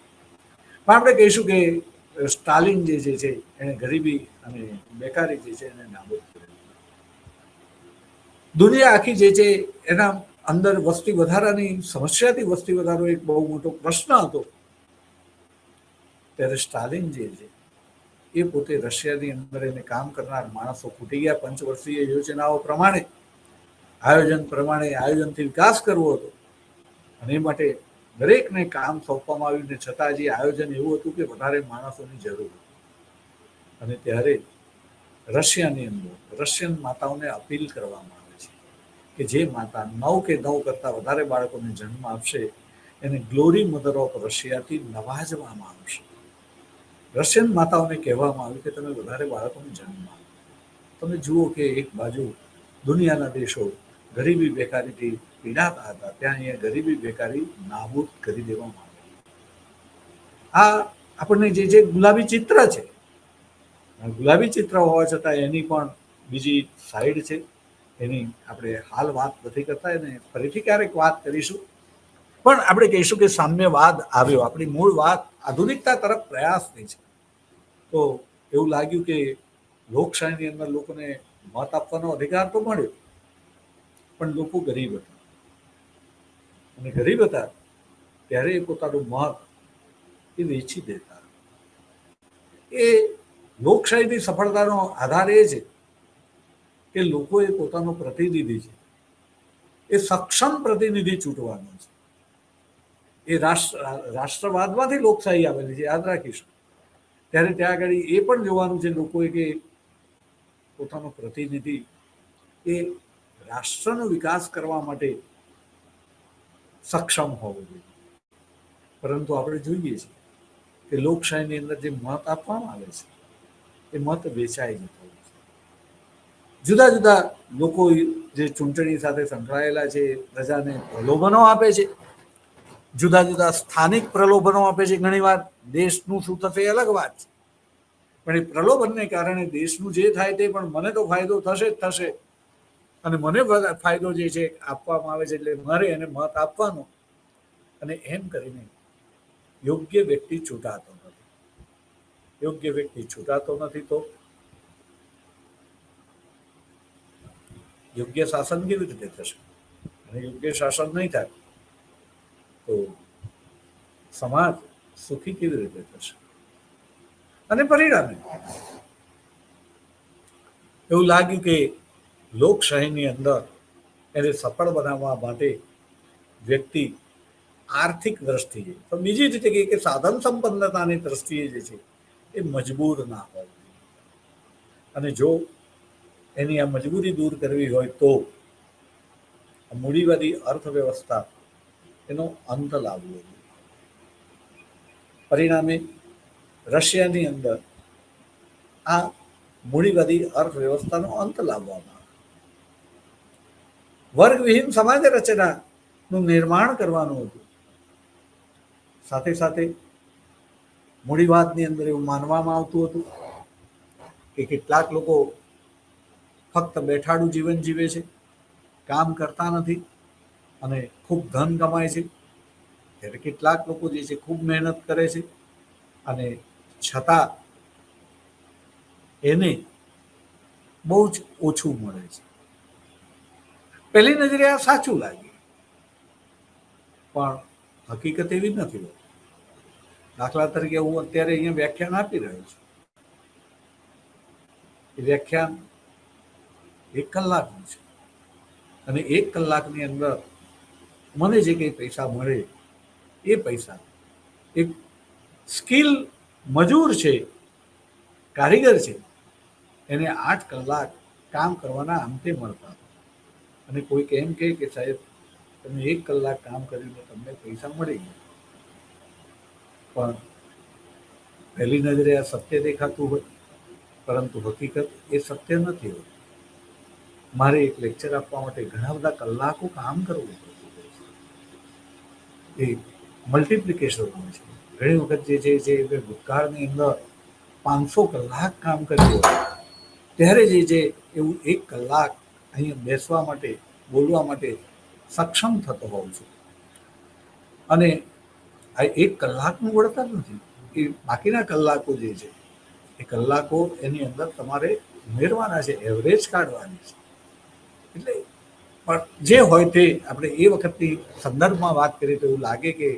પણ આપણે કહીશું કે સ્ટાલિન જે છે એને ગરીબી અને બેકારી જે છે એને નાબૂદ કરી. દુનિયા આખી જે છે એના અંદર વસ્તી વધારાની સમસ્યાથી વસ્તી વધારો એક બહુ મોટો પ્રશ્ન હતો. ત્યારે સ્ટાલિન જે છે એ પોતે રશિયાની અંદર એને કામ કરનાર માણસો ખૂટી ગયા. પંચવર્ષીય યોજનાઓ પ્રમાણે, આયોજન પ્રમાણે, આયોજનથી વિકાસ કરવો હતો અને એ માટે દરેકને કામ સોંપવામાં આવ્યું, ને છતાં જે આયોજન એવું હતું કે વધારે માણસોની જરૂર હતી. અને ત્યારે રશિયાની અંદર રશિયન માતાઓને અપીલ કરવામાં આવે છે કે જે માતા 9 કે 9 કરતા વધારે બાળકોને જન્મ આપશે એને ગ્લોરી મધર ઓફ રશિયાથી નવાજવામાં આવશે. રશિયન માતાઓને કહેવામાં આવ્યું કે તમે વધારે બાળકોને જન્મ આપો. તમે જુઓ કે એક બાજુ દુનિયાના દેશો ગરીબી બેકારીથી પીડાતા હતા, ત્યાં અહીંયા ગરીબી બેકારી નાબૂદ કરી દેવામાં આવી. આ આપણને જે ગુલાબી ચિત્ર છે, ગુલાબી ચિત્ર હોવા છતાં એની પણ બીજી સાઈડ છે. એની આપણે હાલ વાત નથી કરતા, એને ફરીથી ક્યારેક વાત કરીશું. પણ આપણે કહીશું કે સામ્યવાદ આવ્યો. આપણી મૂળ વાત આધુનિકતા તરફ પ્રયાસની છે. તો એવું લાગ્યું કે લોકશાહીની અંદર લોકોને મત આપવાનો અધિકાર તો મળ્યો, પણ લોકો ગરીબ હતા, અને ગરીબ હતા ત્યારે એ પોતાનું મત એ વેચી દેતા. એ લોકશાહીની સફળતાનો આધાર એ છે કે લોકો એ પોતાનો પ્રતિનિધિ છે, એ સક્ષમ પ્રતિનિધિ ચૂંટવાનો છે. એ રાષ્ટ્રવાદમાંથી લોકશાહી આવેલી છે, યાદ રાખીશું. ત્યારે ત્યાં આગળ એ પણ જોવાનું છે લોકોએ કે પોતાનો પ્રતિનિધિ એ રાષ્ટ્રનો વિકાસ કરવા માટે સક્ષમ હોવો જોઈએ. પરંતુ આપણે જોઈએ છીએ કે લોકશાહીની અંદર જે મત આપવામાં આવે છે એ મત વેચાઈ જતો હોય છે. જુદા જુદા લોકો જે ચૂંટણી સાથે સંકળાયેલા છે પ્રજાને પ્રલોભનો આપે છે, જુદા જુદા સ્થાનિક પ્રલોભનો આપે છે. ઘણીવાર દેશનું શું થશે એ અલગ વાત છે, પણ એ પ્રલોભનને કારણે દેશનું જે થાય તે પણ મને તો ફાયદો થશે જ થશે, અને મને ફાયદો જે છે આપવામાં આવે છે, એટલે મારે એને મત આપવાનો. અને એમ કરીને યોગ્ય વ્યક્તિ ચૂંટાતો નથી. યોગ્ય વ્યક્તિ ચૂંટાતો નથી તો યોગ્ય શાસન કેવી રીતે થશે? અને યોગ્ય શાસન નહીં થાય તો સમાજ સુખી કેવી રીતે થશે? અને પરિણામે એવું લાગ્યું કે લોકશાહીની અંદર એને સફળ બનાવવા માટે વ્યક્તિ આર્થિક દ્રષ્ટિએ, પણ બીજી રીતે કહીએ કે સાધન સંપન્નતાની દ્રષ્ટિએ જે છે એ મજબૂર ના હોય. અને જો એની આ મજબૂરી દૂર કરવી હોય તો મૂડીવાદી અર્થવ્યવસ્થા એનો અંત લાવવો જોઈએ. પરિણામે રશિયાની અંદર આ મૂડીવાદી અર્થવ્યવસ્થાનો અંત લાવવામાં આવે. વર્ગવિહીન સમાજ રચનાનું નિર્માણ કરવાનું હતું. સાથે સાથે મૂડીવાદની અંદર એવું માનવામાં આવતું હતું કે કેટલાક લોકો ફક્ત બેઠાડું જીવન જીવે છે, કામ કરતા નથી અને ખૂબ ધન કમાય છે, ત્યારે કેટલાક લોકો જે છે ખૂબ મહેનત કરે છે અને છતાં એને બહુ જ ઓછું મળે છે. પહેલી નજરે આ સાચું લાગે, પણ હકીકત એવી નથી હોતી. દાખલા તરીકે હું અત્યારે અહીંયા વ્યાખ્યાન આપી રહ્યો છું. એ વ્યાખ્યાન 1 કલાકનું છે, અને 1 કલાકની અંદર મને જે કંઈ પૈસા મળે એ પૈસા એક સ્કિલ મજૂર છે, કારીગર છે, એને 8 કલાક કામ કરવાના આમતે મળતા. અને કોઈક એમ કહે કે સાહેબ તમે 1 કલાક કામ કરીને તમને પૈસા મળી ગયા, પણ પહેલી નજરે આ સત્ય દેખાતું હોય, પરંતુ હકીકત એ સત્ય નથી હોતું. મારે એક લેક્ચર આપવા માટે ઘણા બધા કલાકો કામ કરવું પડતું હોય છે. એ મલ્ટિપ્લિકેશન હોય છે. ઘણી વખત જે ભૂતકાળની અંદર 500 કલાક કામ કર્યું હોય, ત્યારે એવું 1 કલાક અહીંયા બેસવા માટે, બોલવા માટે સક્ષમ થતો હોઉં છું. અને આ 1 કલાકનું વળતર નથી, એ બાકીના કલાકો જે છે એ કલાકો એની અંદર તમારે ઉમેરવાના છે, એવરેજ કાઢવાની છે. એટલે પણ જે હોય તે આપણે એ વખતની સંદર્ભમાં વાત કરીએ તો એવું લાગે કે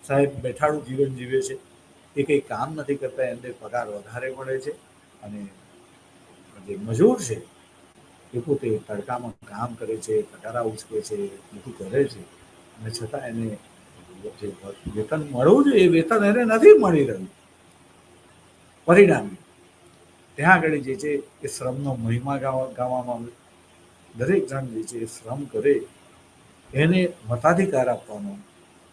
સાહેબ બેઠાડું જીવન જીવે છે, એ કંઈ કામ નથી કરતા, એમને પગાર વધારે મળે છે. અને જે મજૂર છે એ પોતે તડકામાં કામ કરે છે, તગારા ઉચકે છે, બધું કરે છે, અને છતાં એને જે વેતન મળવું જોઈએ એ વેતન એને નથી મળી રહ્યું. પરિણામે ત્યાં આગળ જે છે એ શ્રમનો મહિમા ગાવામાં આવે. દરેક જણ જે છે એ શ્રમ કરે એને મતાધિકાર આપવાનો,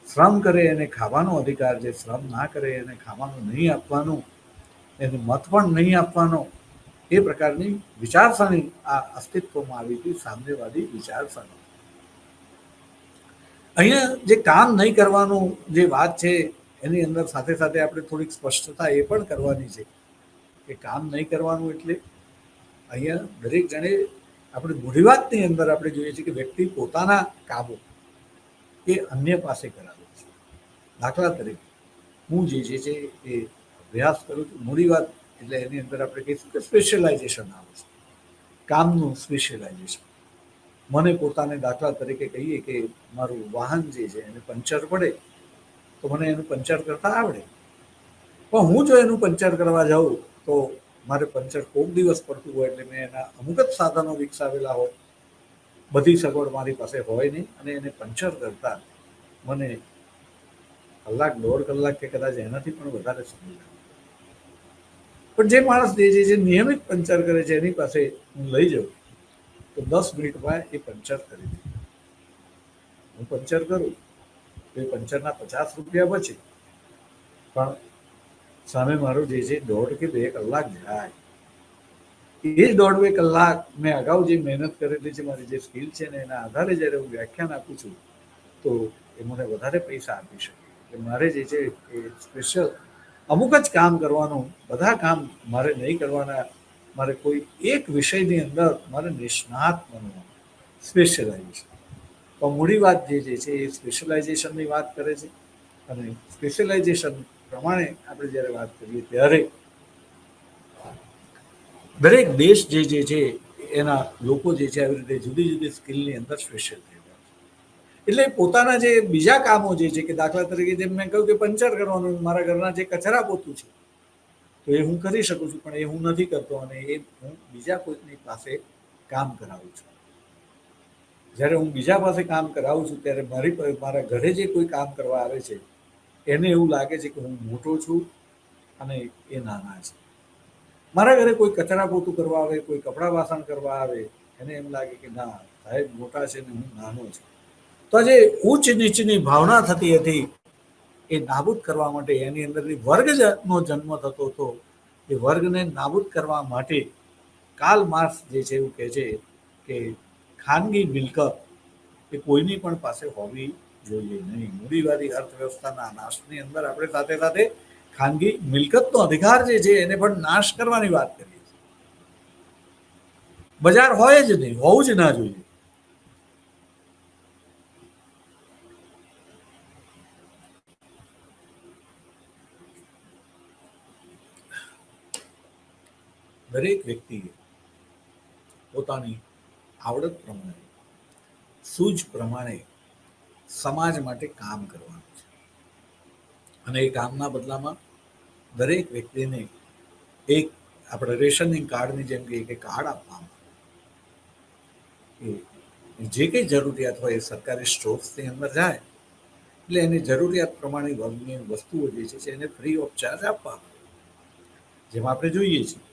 શ્રમ કરે એને ખાવાનો અધિકાર, જે શ્રમ ના કરે એને ખાવાનું નહીં આપવાનું, એને મત પણ નહીં આપવાનો. એ પ્રકારની વિચારસરણી આ અસ્તિત્વમાં આવી હતી, સામ્યવાદી વિચારસરણી. અહીંયા જે કામ નહીં કરવાનું જે વાત છે એની અંદર સાથે સાથે આપણે થોડીક સ્પષ્ટતા એ પણ કરવાની છે કે કામ નહીં કરવાનું એટલે અહીંયા દરેક જણે આપણે મૂડીવાદની અંદર આપણે જોઈએ છીએ કે વ્યક્તિ પોતાના કામો એ અન્ય પાસે કરાવે છે. દાખલા તરીકે હું જે છે એ અભ્યાસ કરું છું, મૂડીવાદ એટલે એની અંદર આપણે કહીશું કે સ્પેશિયલાઇઝેશન આવે છે, કામનું સ્પેશિયલાઇઝેશન. મને પોતાને દાખલા તરીકે કહીએ કે મારું વાહન જે છે એને પંચર પડે તો મને એનું પંચર કરતા આવડે, પણ હું જો એનું પંચર કરવા જાઉં તો મારે પંચર કોઈક દિવસ પડતું હોય એટલે મેં એના અમુક જ સાધનો વિકસાવેલા હોય, બધી સગવડ મારી પાસે હોય નહીં, અને એને પંચર કરતા મને કલાક, 1.5 કલાક કે કદાચ એનાથી પણ વધારે સમય લાગે. પણ જે માણસ જે નિયમિત પંચર કરે છે એની પાસે હું લઈ જાઉં તો 10 મિનિટમાં એ પંચર કરી દે. હું પંચર કરું તો એ પંચરના 50 રૂપિયા બચે, પણ સામે મારો જે છે 1.5 કે 2 કલાક જાય. એ જ 1.5-2 કલાક મેં અગાઉ જે મહેનત કરેલી છે, મારી જે સ્કિલ છે ને એના આધારે જ્યારે હું વ્યાખ્યાન આપું છું તો એ મને વધારે પૈસા આપી શકે. એટલે મારે જે છે એ સ્પેશિયલ અમુક જ કામ કરવાનું, બધા કામ મારે નહીં કરવાના. મારે કોઈ એક વિષયની અંદર મારે નિષ્ણાત બનવાનું, સ્પેશિયલાઇઝેશન. તો મૂડીવાદ જે છે એ સ્પેશિયલાઇઝેશનની વાત કરે છે, અને સ્પેશિયલાઇઝેશન પ્રમાણે આપણે જ્યારે વાત કરીએ ત્યારે દરેક દેશ જે છે એના લોકો જે છે આવી રીતે જુદી જુદી સ્કિલની અંદર સ્પેશિયલ થઈ ગયા છે. એટલે પોતાના જે બીજા કામો જે છે કે દાખલા તરીકે જેમ મેં કહ્યું કે પંચર કરવાનું, મારા ઘરના જે કચરા પોતું છે તો એ હું કરી શકું છું, પણ એ હું નથી કરતો, અને એ હું બીજા કોઈકની પાસે કામ કરાવું છું. જ્યારે હું બીજા પાસે કામ કરાવું છું ત્યારે મારા ઘરે જે કોઈ કામ કરવા આવે છે એને એવું લાગે છે કે હું મોટો છું અને એ નાના છે. મારા ઘરે કોઈ કચરા પોતું કરવા આવે, કોઈ કપડાં વાસણ કરવા આવે, એને એમ લાગે કે ના સાહેબ મોટા છે ને હું નાનો છું. તો જે ઉચ્ચ નીચની ભાવના થતી હતી એ નાબૂદ કરવા માટે, એની અંદરની વર્ગનો જન્મ થતો હતો, એ વર્ગને નાબૂદ કરવા માટે કાર્લ માર્ક્સ જે છે એવું કહે છે કે ખાનગી મિલકત એ કોઈની પણ પાસે હોવી જોઈએ નહીં. મૂડીવાદી અર્થવ્યવસ્થાના નાશની અંદર આપણે સાથે સાથે ખાનગી મિલકતનો અધિકાર જે છે એને પણ નાશ કરવાની વાત કરીએ છીએ. બજાર હોય જ નહીં, હોવું જ ના જોઈએ. દરેક વ્યક્તિએ પોતાની આવડત પ્રમાણે, સૂઝ પ્રમાણે સમાજ માટે કામ કરવાનું છે, અને એ કામના બદલામાં દરેક વ્યક્તિને એક આપણે રેશનિંગ કાર્ડની જેમ કે કાર્ડ આપવામાં, જે કંઈ જરૂરિયાત હોય એ સરકારી સ્ટોર્સની અંદર જાય એટલે એની જરૂરિયાત પ્રમાણે વર્ગની વસ્તુઓ જે છે એને ફ્રી ઓફ ચાર્જ આપવામાં. જેમ આપણે જોઈએ છીએ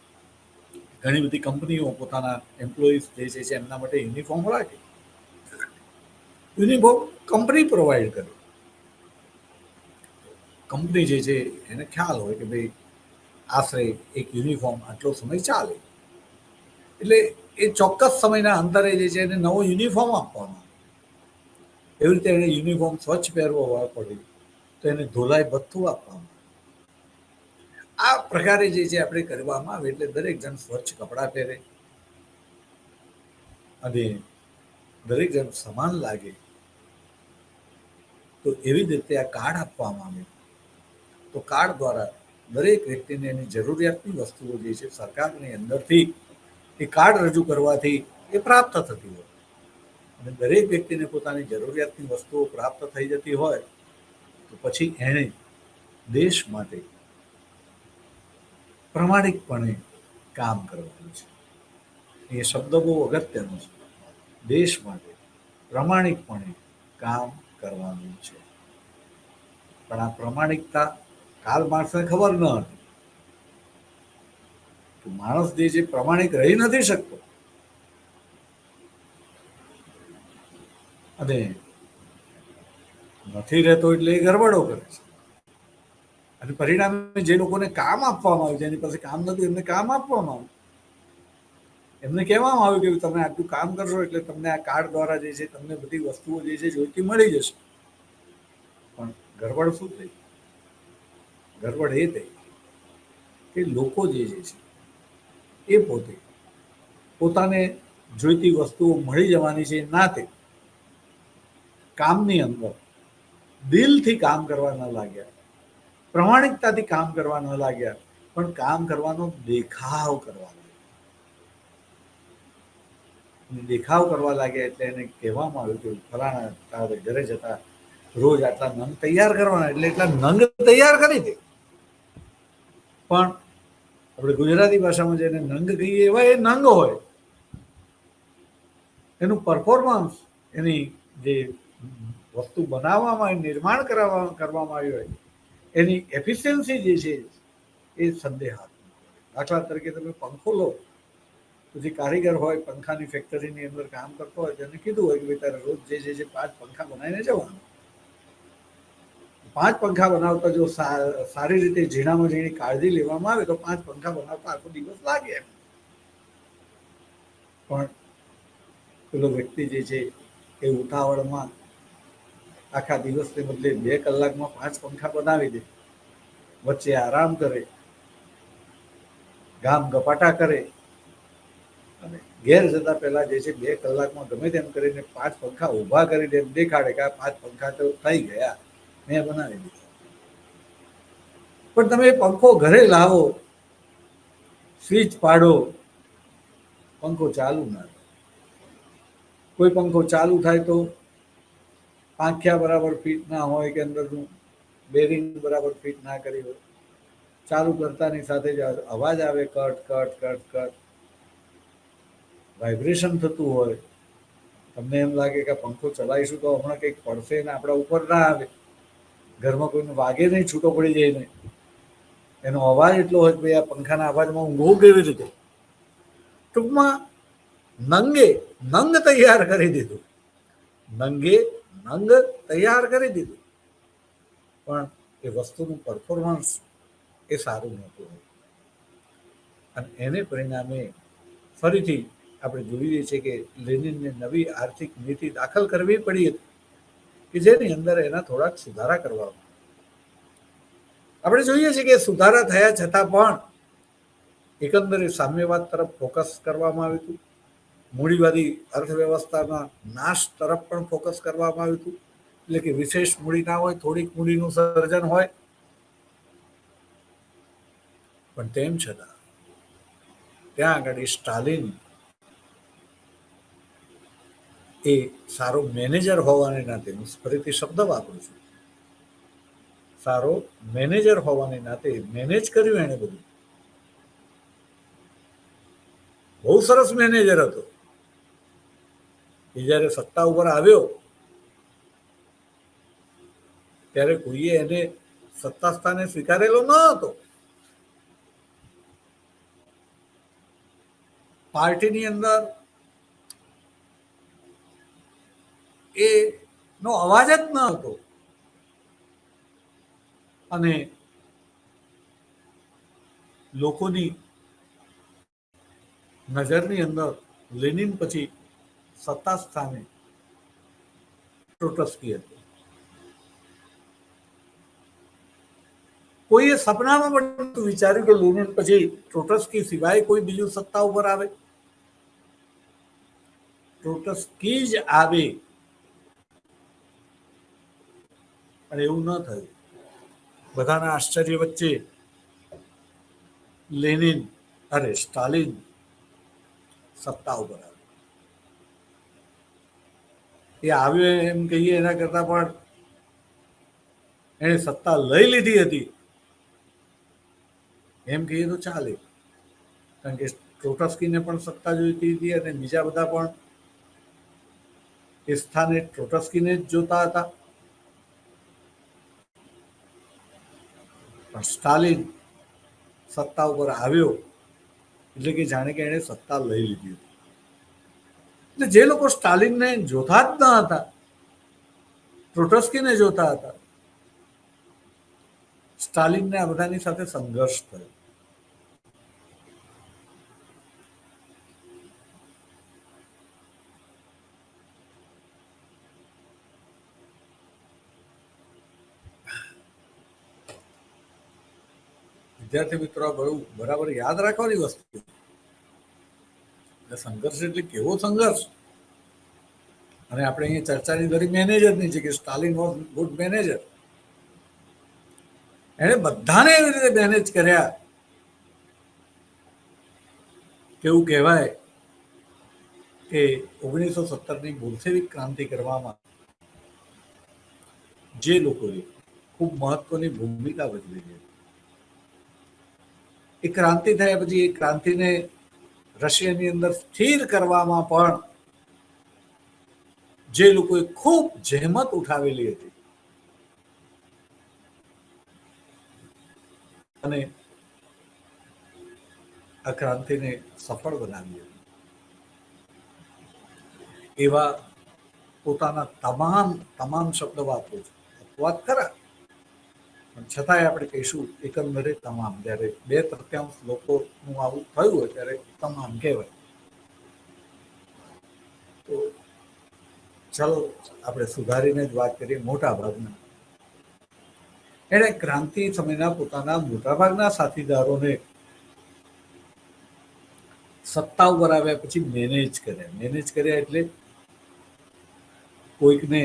ઘણી બધી કંપનીઓ પોતાના એમ્પ્લોઈઝ જે છે એમના માટે યુનિફોર્મ રાખે. યુનિફોર્મ કંપની પ્રોવાઈડ કરે. કંપની જે છે એને ખ્યાલ હોય કે ભાઈ આશરે એક યુનિફોર્મ આટલો સમય ચાલે, એટલે એ ચોક્કસ સમયના અંતરે જે છે એને નવો યુનિફોર્મ આપવાનો. એવી રીતે એને યુનિફોર્મ સ્વચ્છ પહેરવો પડે તો એને ધોલાઈ ભથ્થું આપવાનું. આ પ્રકારે જે છે આપણે કરવામાં આવે એટલે દરેક જણ સ્વચ્છ કપડાં પહેરે અને દરેક જણ સમાન લાગે. તો એવી જ રીતે આ કાર્ડ આપવામાં આવે તો કાર્ડ દ્વારા દરેક વ્યક્તિને એની જરૂરિયાતની વસ્તુઓ જે છે સરકારની અંદરથી એ કાર્ડ રજૂ કરવાથી એ પ્રાપ્ત થતી હોય અને દરેક વ્યક્તિને પોતાની જરૂરિયાતની વસ્તુઓ પ્રાપ્ત થઈ જતી હોય તો પછી એણે દેશ માટે પ્રમાણિકપણે કામ કરવાનું છે. એ શબ્દ બહુ અગત્યનો છે. દેશ માટે પ્રમાણિકપણે કામ કરવાનું છે. પણ આ પ્રમાણિકતા કાલ માણસને ખબર ન હતી કે માણસ જે છે પ્રમાણિક રહી નથી શકતો અને નથી રહેતો એટલે એ ગરબડો કરે છે. અને પરિણામે જે લોકોને કામ આપવામાં આવ્યું, જેની પાસે કામ નથી એમને કામ આપવામાં આવ્યું, એમને કહેવામાં આવ્યું કે તમે આટલું કામ કરશો એટલે તમને આ કાર્ડ દ્વારા જે છે તમને બધી વસ્તુઓ જે છે જોઈતી મળી જશે. પણ ગરબડ શું થઈ? ગરબડ એ થઈ કે લોકો જે છે એ પોતે પોતાને જોઈતી વસ્તુઓ મળી જવાની છે નાતે કામની અંદર દિલથી કામ કરવા ન લાગ્યા, પ્રમાણિકતાથી કામ કરવા ન લાગ્યા, પણ કામ કરવાનો દેખાવ કરવા લાગ્યા. દેખાવ કરવા લાગ્યા એટલે એને કહેવામાં આવ્યું કે ફલાણા તારે ઘરે જતા રોજ આટલા નંગ તૈયાર કરવાના, એટલે એટલા નંગ તૈયાર કરી દે. પણ આપણે ગુજરાતી ભાષામાં જેને નંગ કહીએ એવા એ નંગ હોય. એનું પરફોર્મન્સ, એની જે વસ્તુ બનાવવામાં નિર્માણ કરવામાં આવ્યું હોય એની એફિશિયન્સી જે છે એ સંદેહાત્મક. દાખલા તરીકે તમે પંખો લો તો જે કારીગર હોય પંખાની ફેક્ટરીની અંદર કામ કરતો હોય તેને કીધું હોય કે ભાઈ તારે રોજ જે છે 5 પંખા બનાવીને જવાનું. 5 પંખા બનાવતા જો સારી રીતે ઝીણામાં ઝીણી કાળજી લેવામાં આવે તો 5 પંખા બનાવતા આખો દિવસ લાગે એમ. પણ પેલો વ્યક્તિ જે છે એ ઉતાવળમાં આખા દિવસને બદલે 2 કલાકમાં 5 પંખા બનાવી દે, વચ્ચે આરામ કરે, ગામ ગપાટા કરે અને ઘેર જતા પહેલા જે છે 2 કલાકમાં ગમે તેમ કરીને 5 પંખા ઊભા કરી દે, દેખાડે કે આ 5 પંખા તો થઈ ગયા, મેં બનાવી દીધા. પણ તમે પંખો ઘરે લાવો, સ્વિચ પાડો, પંખો ચાલુ ના થાય. કોઈ પંખો ચાલુ થાય તો પાંખિયા બરાબર ફિટ ના હોય કે અંદરનું બેરિંગ બરાબર ફિટ ના કરી હોય, ચાલુ કરતાની સાથે જ અવાજ આવે cut cut cut cut, vibration થતું હોય. તમને એમ લાગે કે પંખો ચલાવીશું તો હમણાં કંઈક પડશે ને આપણા ઉપર ના આવે, ઘરમાં કોઈને વાગે નહીં, છૂટો પડી જાય નહીં. એનો અવાજ એટલો હોય કે ભાઈ આ પંખાના અવાજમાં ઊંઘવું કેવી રીતે? ટૂંકમાં નંગે નંગ તૈયાર કરી દીધું, નંગે નંગ તૈયાર કરી દીધું, પણ એ વસ્તુનું પરફોર્મન્સ એ સારું નહોતું. અને એને પરિણામે ફરીથી આપણે જોઈએ છીએ કે લેનિનને નવી આર્થિક નીતિ દાખલ કરવી પડી હતી કે જેની અંદર એના થોડાક સુધારા કરવા. આપણે જોઈએ છીએ કે સુધારા થયા છતાં પણ એકંદરે સામ્યવાદ તરફ ફોકસ કરવામાં આવ્યું હતું, મૂડીવાદી અર્થવ્યવસ્થાના નાશ તરફ પણ ફોકસ કરવામાં આવ્યું હતું. એટલે કે વિશેષ મૂડી ના હોય, થોડીક મૂડીનું સર્જન હોય, પણ તેમ છતાં ત્યાં આગળ સ્ટાલિન એ સારો મેનેજર હોવાને નાતે, હું ફરીથી શબ્દ વાપરું છું, સારો મેનેજર હોવાને નાતે મેનેજ કર્યું એને બધું. બહુ સરસ મેનેજર હતો. એ જ્યારે સત્તા ઉપર આવ્યો ત્યારે કોઈએ એને સત્તા સ્થાને સ્વીકારેલો ન હતો. પાર્ટીની અંદર એ નો અવાજ જ ન હતો અને લોકોની નજરની અંદર લેનિન પછી સત્તા સ્થાને ટ્રોટ્સ્કી હતું. કોઈએ સપનામાં પણ વિચાર્યું કે લેનિન પછી ટ્રોટ્સ્કી સિવાય કોઈ બીજું સત્તા ઉપર આવે? ટ્રોટ્સ્કી જ આવે અને એવું ન થયું. બધાના આશ્ચર્ય વચ્ચે લેનિન સ્ટાલિન સત્તા ઉપર આવ્યો. એ આવ્યો એમ કહીએ એના કરતા પણ એને સત્તા લઈ લીધી હતી એમ કહીએ તો ચાલે, કારણ કે ટ્રોટ્સ્કીને પણ સત્તા જોઈતી હતી અને બીજા બધા પણ એ સ્થાને ટ્રોટ્સ્કીને જ જોતા હતા. પણ સ્ટાલિન સત્તા ઉપર આવ્યો એટલે કે જાણે કે એણે સત્તા લઈ લીધી હતી. એટલે જે લોકો સ્ટાલિનને જોતા જ ન હતા, ટ્રોટ્સ્કીને જોતા હતા, સ્ટાલિનને આ બધાની સાથે સંઘર્ષ થયો. વિદ્યાર્થી મિત્રો, બરાબર યાદ રાખવાની વસ્તુ. સંઘર્ષ એટલે કેવો સંઘર્ષ? અને આપણે અહીંયા ચર્ચાની દરેક મેનેજરની છે કે સ્ટાલિન વોઝ ગુડ મેનેજર. એને બધાને એવી રીતે મેનેજ કર્યા કેવું કહેવાય કે 1917ની બોલ્શેવિક ક્રાંતિ કરવામાં જે લોકોએ ખૂબ મહત્વની ભૂમિકા ભજવી હતી, એ ક્રાંતિ થયા પછી એ ક્રાંતિને રશિયાની અંદર સ્થિર કરવામાં પણ જે લોકોએ ખૂબ જહેમત ઉઠાવેલી હતી અને આ ક્રાંતિને સફળ બનાવી હતી, એવા પોતાના તમામ શબ્દ વાપરું છું, અપવાદ ખરા, પણ છતાંય આપણે કહીશું એકંદરે તમામ. જ્યારે 2/3 લોકોનું આવું થયું હોય ત્યારે તમામ કહેવાય. તો ચાલો આપણે સુધારીને જ વાત કરીએ. મોટા ભાગના એણે ક્રાંતિ સમયના પોતાના મોટાભાગના સાથીદારોને સત્તા ઉપર આવ્યા પછી મેનેજ કર્યા એટલે કોઈકને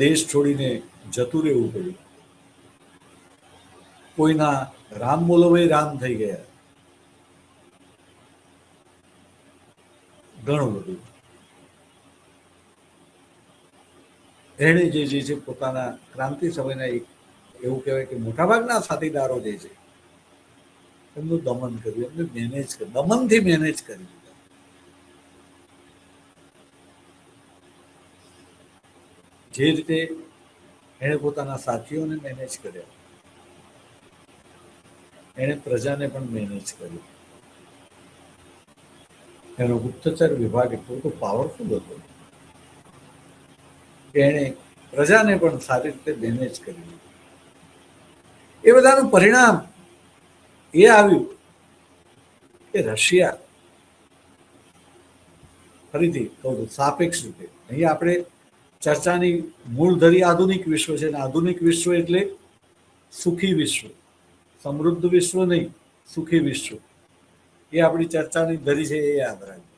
દેશ છોડીને જતું રહેવું પડ્યું, કોઈના રામ બોલો ભાઈ રામ થઈ ગયા, ઘણું બધું. એણે જે છે પોતાના ક્રાંતિ સમયના એવું કહેવાય કે મોટાભાગના સાથીદારો જે છે એમનું દમન કર્યું, એમને મેનેજ કર્યું, દમનથી મેનેજ કરી દીધા. જે રીતે એણે પોતાના સાથીઓને મેનેજ કર્યા, એણે પ્રજાને પણ મેનેજ કર્યું. એનો ગુપ્તચર વિભાગ એટલો તો પાવરફુલ હતો કે એણે પ્રજાને પણ સારી રીતે મેનેજ કરી. એ બધાનું પરિણામ એ આવ્યું કે રશિયા, ફરીથી કહું છું સાપેક્ષ રીતે, અહીંયા આપણે ચર્ચાની મૂળ ધરી આધુનિક વિશ્વ છે, અને આધુનિક વિશ્વ એટલે સુખી વિશ્વ, સમૃદ્ધ વિશ્વ નહીં, સુખી વિશ્વ. એ આપણી ચર્ચાની ધરી છે, એ યાદ રાખજો.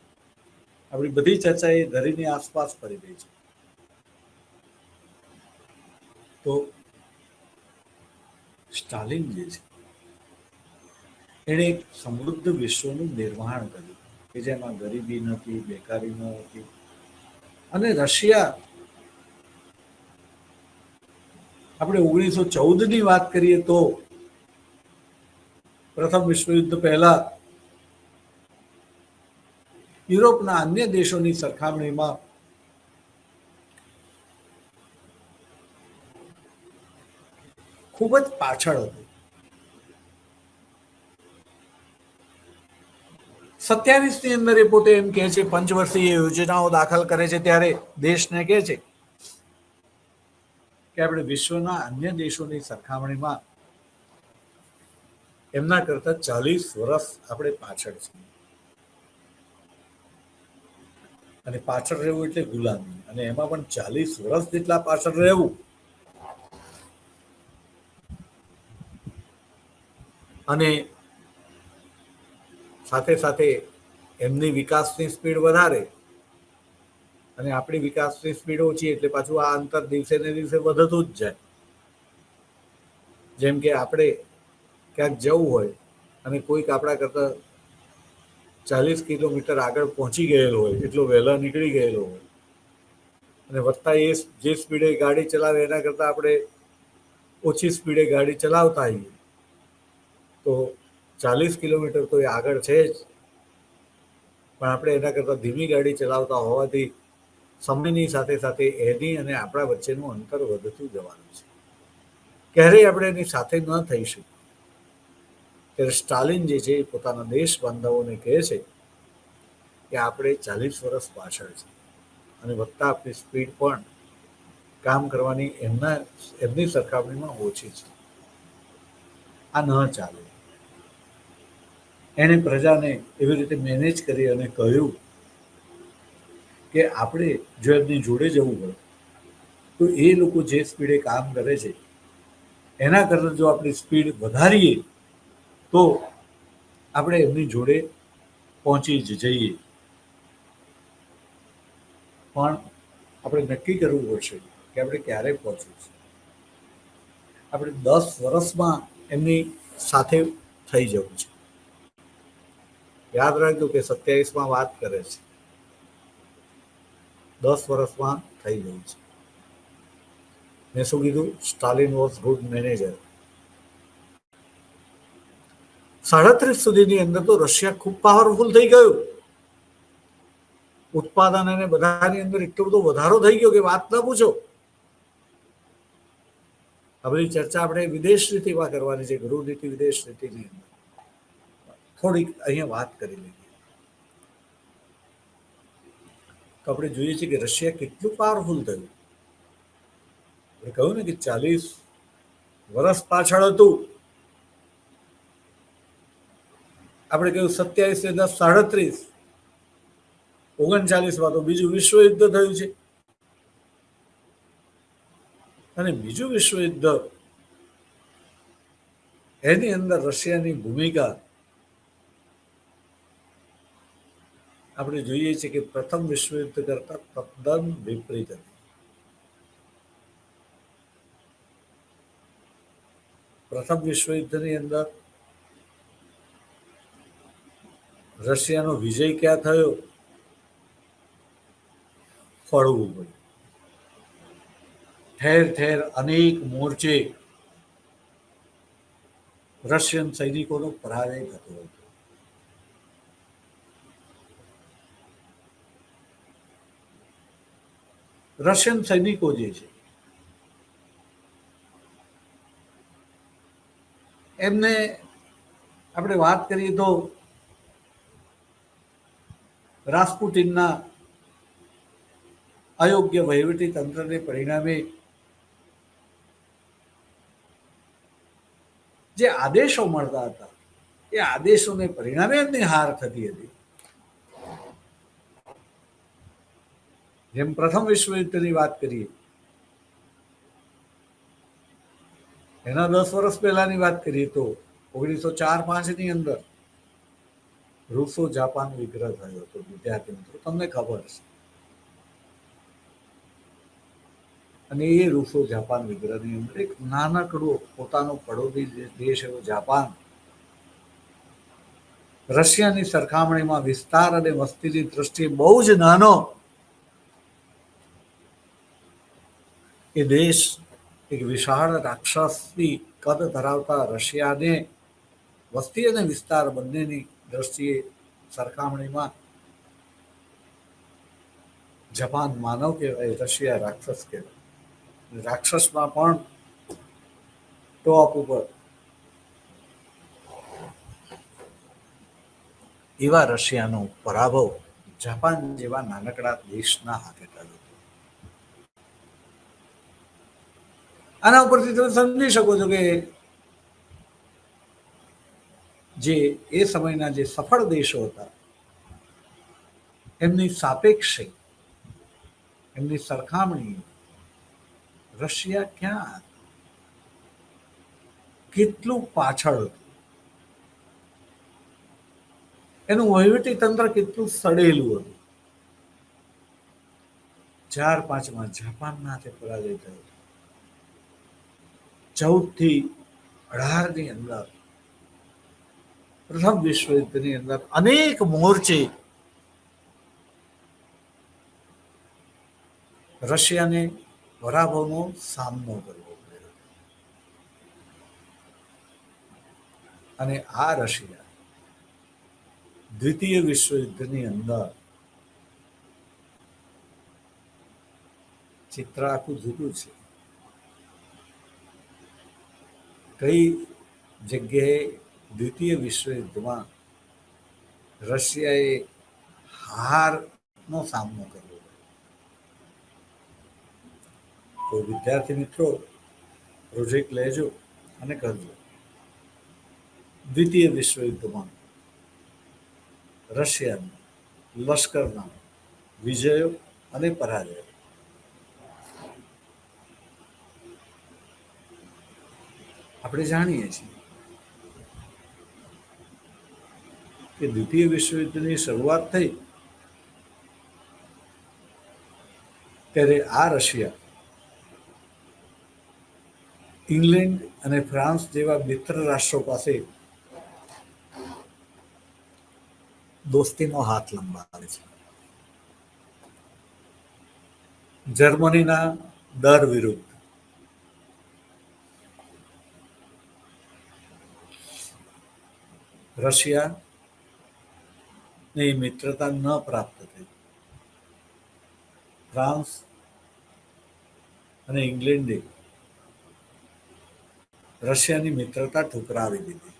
આપણી બધી ચર્ચા એ ધરીની આસપાસ ફરી રહી છે. તો સ્ટાલિન જે છે એણે એક સમૃદ્ધ વિશ્વનું નિર્માણ કર્યું કે જેમાં ગરીબી નથી, બેકારી નથી. અને રશિયા, આપણે 1914ની વાત કરીએ તો પ્રથમ વિશ્વયુદ્ધ પહેલા યુરોપના અન્ય દેશોની સરખામણીમાં ખૂબ જ પાછળ હતું. 27 ની અંદર એ પોતે એમ કહે છે, પંચવર્ષીય યોજનાઓ દાખલ કરે છે ત્યારે દેશને કહે છે કે આપણે વિશ્વના અન્ય દેશોની સરખામણીમાં એમના કરતા 40 વર્ષ આપણે પાછળ છીએ. અને પાછળ રહેવું એટલે ગુલામી, અને એમાં પણ 40 વર્ષ જેટલા પાછળ રહેવું. અને સાથે સાથે એમની વિકાસની સ્પીડ વધારે અને આપણી વિકાસની સ્પીડ ઓછી, એટલે પાછું આ અંતર દિવસે ને દિવસે વધતું જ જાય. જેમ કે આપણે ક્યાંક જવું હોય અને કોઈક આપણા કરતા 40 કિલોમીટર આગળ પહોંચી ગયેલો હોય, એટલો વહેલા નીકળી ગયેલો હોય, અને વધતા એ જે સ્પીડે ગાડી ચલાવે એના કરતાં આપણે ઓછી સ્પીડે ગાડી ચલાવતા હોઈએ, તો 40 કિલોમીટર તો એ આગળ છે જ, પણ આપણે એના કરતાં ધીમી ગાડી ચલાવતા હોવાથી સમયની સાથે સાથે એની અને આપણા વચ્ચેનું અંતર વધતું જવાનું છે. ક્યારેય આપણે એની સાથે ન થઈશું. ત્યારે સ્ટાલિન જે છે એ પોતાના દેશ બાંધવોને કહે છે કે આપણે 40 વર્ષ પાછળ છે અને વધતા આપણી સ્પીડ પણ કામ કરવાની એમની સરખામણીમાં ઓછી છે. આ ન ચાલે. એણે પ્રજાને એવી રીતે મેનેજ કરી અને કહ્યું કે આપણે જો એમની જોડે જવું હોય તો એ લોકો જે સ્પીડે કામ કરે છે એના કરતાં જો આપણી સ્પીડ વધારીએ તો આપણે એમની જોડે પહોંચી જ જઈએ. પણ આપણે નક્કી કરવું પડશે કે આપણે ક્યારે પહોંચવું છે. આપણે 10 વર્ષમાં એમની સાથે થઈ જવું છે. યાદ રાખજો કે 27માં વાત કરે છે, 10 વર્ષમાં થઈ જવું છે. મેં શું કીધું? Stalin was good manager. 37 સુધીની અંદર તો રશિયા ખૂબ પાવરફુલ થઈ ગયું. ઉત્પાદન અને બધાની અંદર એટલો બધો વધારો થઈ ગયો કે વાત ના પૂછો. આ બધી ચર્ચા આપણે વિદેશ નીતિમાં કરવાની છે, ગૃહ નીતિ વિદેશ નીતિની અંદર થોડીક અહીંયા વાત કરી લઈએ. તો આપણે જોઈએ છીએ કે રશિયા કેટલું પાવરફુલ થયું. આપણે કહ્યું ને કે 40 વર્ષ પાછળ હતું. આપણે કહ્યું 27 ને 10 37, 39માં તો બીજું વિશ્વયુદ્ધ થયું છે. અને બીજું વિશ્વયુદ્ધ, એની અંદર રશિયાની ભૂમિકા આપણે જોઈએ છીએ કે પ્રથમ વિશ્વયુદ્ધ કરતા તદ્દન વિપરીત હતી. પ્રથમ વિશ્વયુદ્ધની અંદર રશિયાનો વિજય ક્યાં થયો? ફળવું પડ્યું. ઠેર ઠેર અનેક મોરચે રશિયન સૈનિકોનો પરાજય થતો હતો. રશિયન સૈનિકો જે છે એમને આપણે વાત કરીએ તો રાસ્પુટિનના અયોગ્ય વહીવટી તંત્રને પરિણામે જે આદેશો મળતા હતા એ આદેશોને પરિણામે એમની હાર થતી હતી. જેમ પ્રથમ વિશ્વયુદ્ધની વાત કરીએ, એના 10 વર્ષ પહેલાની વાત કરીએ તો 1904-05ની અંદર રૂસો જાપાન વિગ્રહ થયો હતો. વિદ્યાર્થી મિત્રો, તમને ખબર છે. અને એ રૂસો જાપાન વિગ્રહની અંદર એક નાનકડો પોતાનો પડોશી દેશ એવો જાપાન રશિયાની સરખામણીમાં વિસ્તાર અને વસ્તીની દ્રષ્ટિએ બહુ જ નાનો એ દેશ એક વિશાળ રાક્ષસની કદ ધરાવતા રશિયાને વસ્તી અને વિસ્તાર બંનેની દ્રષ્ટિએ સરખામણીમાં જાપાન માનવ કહેવાય, રશિયા રાક્ષસ કહેવાય. રાક્ષસમાં પણ ટોપ ઉપર એવા રશિયાનો પરાભવ જાપાન જેવા નાનકડા દેશના હાથે થયો. આના ઉપરથી તમે સમજી શકો છો કે જે એ સમયના જે સફળ દેશો હતા એમની સાપેક્ષે, એમની સરખામણી રશિયા ક્યાં કેટલું પાછળ હતું, એનું વહીવટી તંત્ર કેટલું સડેલું હતું. 4-5માં જાપાનના હાથે પરાજય થયો. 14થી 18ની અંદર પ્રથમ વિશ્વયુદ્ધની અંદર અનેક મોરચે રશિયાને પરાભવનો સામનો કરવો પડ્યો. અને આ રશિયા દ્વિતીય વિશ્વયુદ્ધની અંદર ચિત્ર આખું જુદું છે. કઈ જગ્યાએ દ્વિતીય વિશ્વયુદ્ધમાં રશિયાએ હારનો સામનો કર્યો. તો વિદ્યાર્થી મિત્રો પ્રોજેક્ટ લેજો અને કરજો. દ્વિતીય વિશ્વયુદ્ધમાં રશિયાના લશ્કરના વિજયો અને પરાજયો. આપણે જાણીએ છીએ કે દ્વિતીય વિશ્વયુદ્ધની શરૂઆત થઈ ત્યારે આ રશિયા ઇંગ્લેન્ડ અને ફ્રાન્સ જેવા મિત્ર રાષ્ટ્રો પાસે દોસ્તીનો હાથ લંબાવે છે. જર્મનીના દર વિરુદ્ધ રશિયાને મિત્રતા ન પ્રાપ્ત થઈ. ફ્રાન્સ અને ઇંગ્લેન્ડે રશિયાની મિત્રતા ઠુકરાવી દીધી.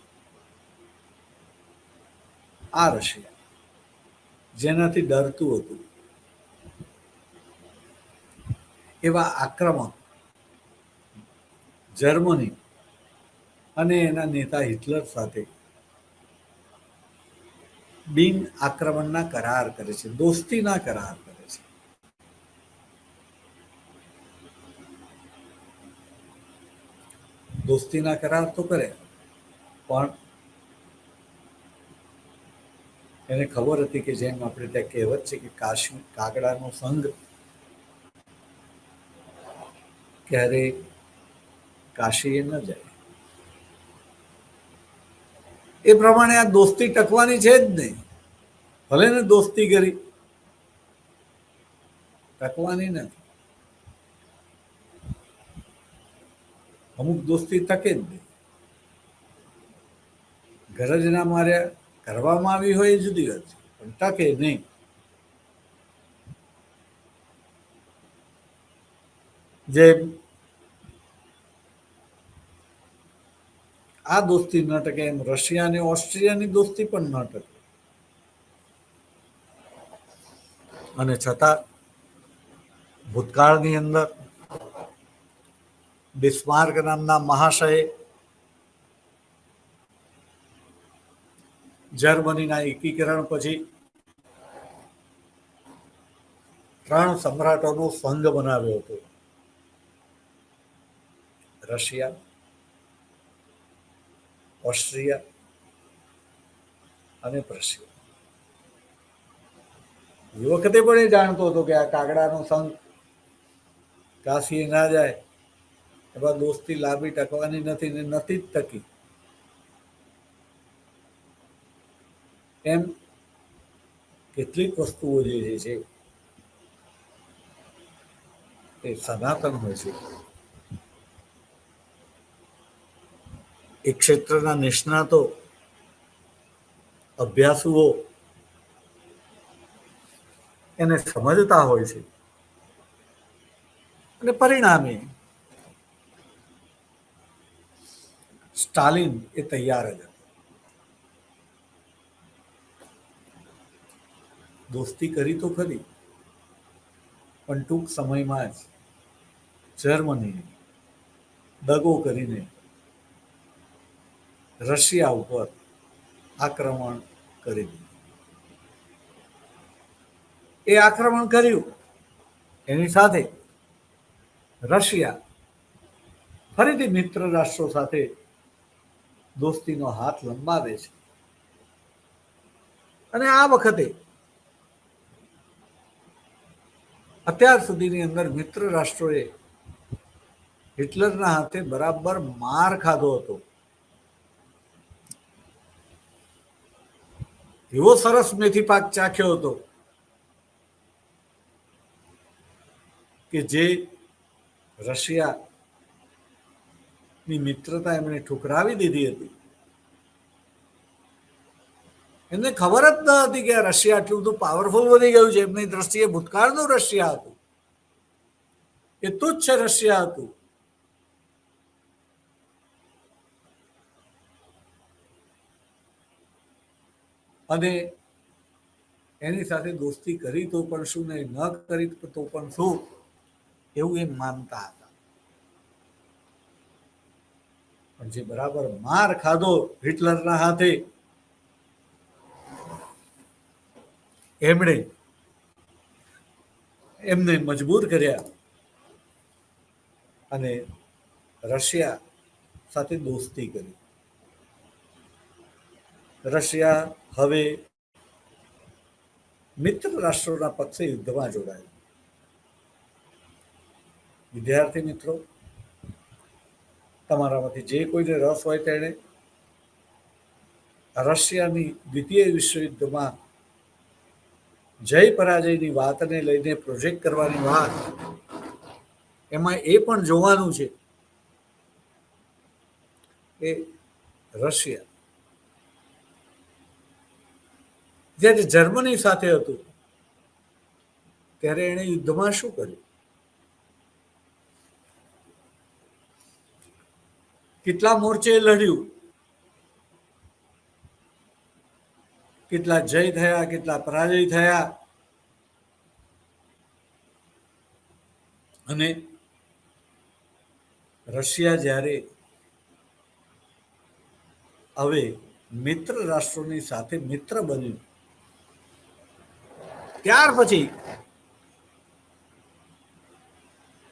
આ રશિયા જેનાથી ડરતું હતું એવા આક્રમક જર્મની અને એના નેતા હિટલર સાથે બિન આક્રમણના કરાર કરે છે, દોસ્તીના કરાર કરે છે. દોસ્તીના કરાર તો કરે, પણ એને ખબર હતી કે જેમ આપણે ત્યાં કહેવત છે કે કાગડાનો સંગ ક્યારે કાશીએ ન જાય. એ પ્રમાણે આ દોસ્તી ટકવાની છે જ નહીં. ભલે ને દોસ્તી કરી, ટકવાની નથી. અમુક દોસ્તી ટકે જ નહીં. ગરજ ના માર્યા કરવામાં આવી હોય એ જુદી વાત છે, પણ ટકે નહીં. જે આ દોસ્તી ન ટકે એમ રશિયા અને ઓસ્ટ્રિયાની દોસ્તી પણ ન ટકે. અને છતાં ભૂતકાળની અંદર બિસ્માર્ક નામના મહાશયે જર્મનીના એકીકરણ પછી 3 સમ્રાટોનો સંઘ બનાવ્યો હતો. રશિયા, ઓસ્ટ્રિયા અને પ્રશિયા. એ વખતે પણ એ જાણતો હતો કે આ કાગડાનો સંઘ કાશીએ ના જાય, એમાં દોસ્તી લાંબી ટકવાની નથી ને નથી જ ટકી. એમ કેટલીક વસ્તુઓ જે છે એ સનાતન હોય છે. એ ક્ષેત્રના નિષ્ણાતો, અભ્યાસુઓ એને સમજતા હોય છે. અને પરિણામે સ્ટાલિન એ તૈયાર જ હતો. દોસ્તી કરી તો ખરી, પણ ટૂંક સમયમાં જ જર્મનીએ દગો કરીને રશિયા ઉપર આક્રમણ કરી દીધું. એ આક્રમણ કર્યું એની સાથે રશિયા ફરીથી મિત્ર રાષ્ટ્રો સાથે દોસ્તીનો હાથ લંબાવે છે. અને આ વખતે અત્યાર સુધીની અંદર મિત્ર રાષ્ટ્રોએ હિટલરના હાથે બરાબર માર ખાધો હતો. એવો સરસ મેથી પાક ચાખ્યો હતો કે જે રશિયાની મિત્રતા એમણે ઠુકરાવી દીધી હતી. એમને ખબર જ ન હતી કે રશિયા આટલું બધું પાવરફુલ બની ગયું છે. એમની દ્રષ્ટિએ ભૂતકાળનું રશિયા હતું, એ તુચ્છ રશિયા હતું. અને એની સાથે દોસ્તી કરી તો પણ શું, ને ન કરી તો પણ શું, એવું એમ માનતા હતા. પણ જે બરાબર માર ખાધો હિટલરના હાથે, એમણે એમને મજબૂર કર્યા અને રશિયા સાથે દોસ્તી કરી. રશિયા હવે મિત્ર રાષ્ટ્રોના પક્ષે યુદ્ધમાં જોડાયું. વિદ્યાર્થી મિત્રો, તમારામાંથી જે કોઈને રસ હોય તેણે રશિયાની દ્વિતીય વિશ્વયુદ્ધમાં જય પરાજયની વાતને લઈને પ્રોજેક્ટ કરવાની વાત, એમાં એ પણ જોવાનું છે કે રશિયા જ્યારે જર્મની સાથે હતું ત્યારે એણે યુદ્ધમાં શું કર્યું, કેટલા મોરચે લડ્યું, કેટલા જય થયા, કેટલા પરાજય થયા, અને રશિયા જ્યારે હવે મિત્ર રાષ્ટ્રોની સાથે મિત્ર બન્યું, ત્યાર પછી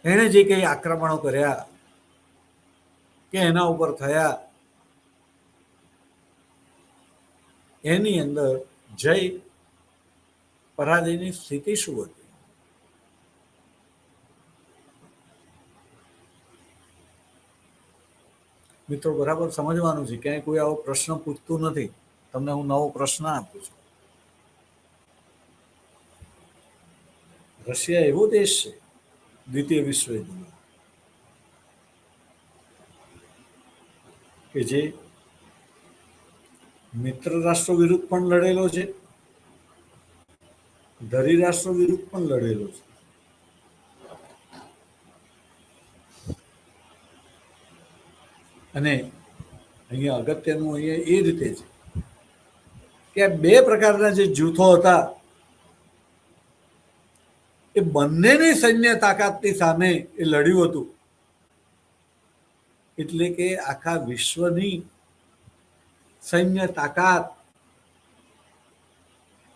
એણે જે કઈ આક્રમણો કર્યા કે એના ઉપર થયા, એની અંદર જય પરાજયની સ્થિતિ શું હતી? મિત્રો, બરાબર સમજવાનું છે. ક્યાંય કોઈ આવો પ્રશ્ન પૂછતું નથી. તમને હું નવો પ્રશ્ન આપું છું. રશિયા એવો દેશ છે દ્વિતીય વિશ્વયુદ્ધમાં કે જે મિત્ર રાષ્ટ્રો વિરુદ્ધ પણ લડેલો છે, ધરી રાષ્ટ્રો વિરુદ્ધ પણ લડેલો છે. અને અહીંયા અગત્યનું અહીંયા એ રીતે છે કે આ બે પ્રકારના જે જૂથો હતા એ બંનેની સૈન્ય તાકાતની સામે એ લડ્યું હતું. એટલે કે આખા વિશ્વની સૈન્ય તાકાત,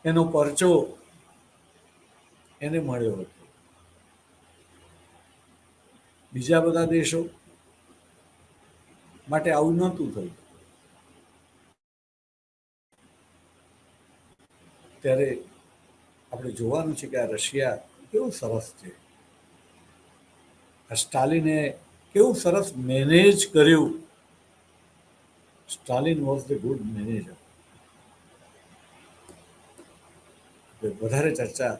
એનો પરચો એને મળ્યો હતો. બીજા બધા દેશો માટે આવું નહોતું થયું. ત્યારે આપણે જોવાનું છે કે આ રશિયા કેવું સરસ છે. આ સ્ટાલિને કેવું સરસ મેનેજ કર્યું. Stalin was the good manager. વધારે ચર્ચા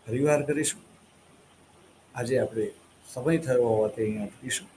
ફરીવાર કરીશું. આજે આપણે સમય થયો હોવાથી અહીંયા અટકીશું.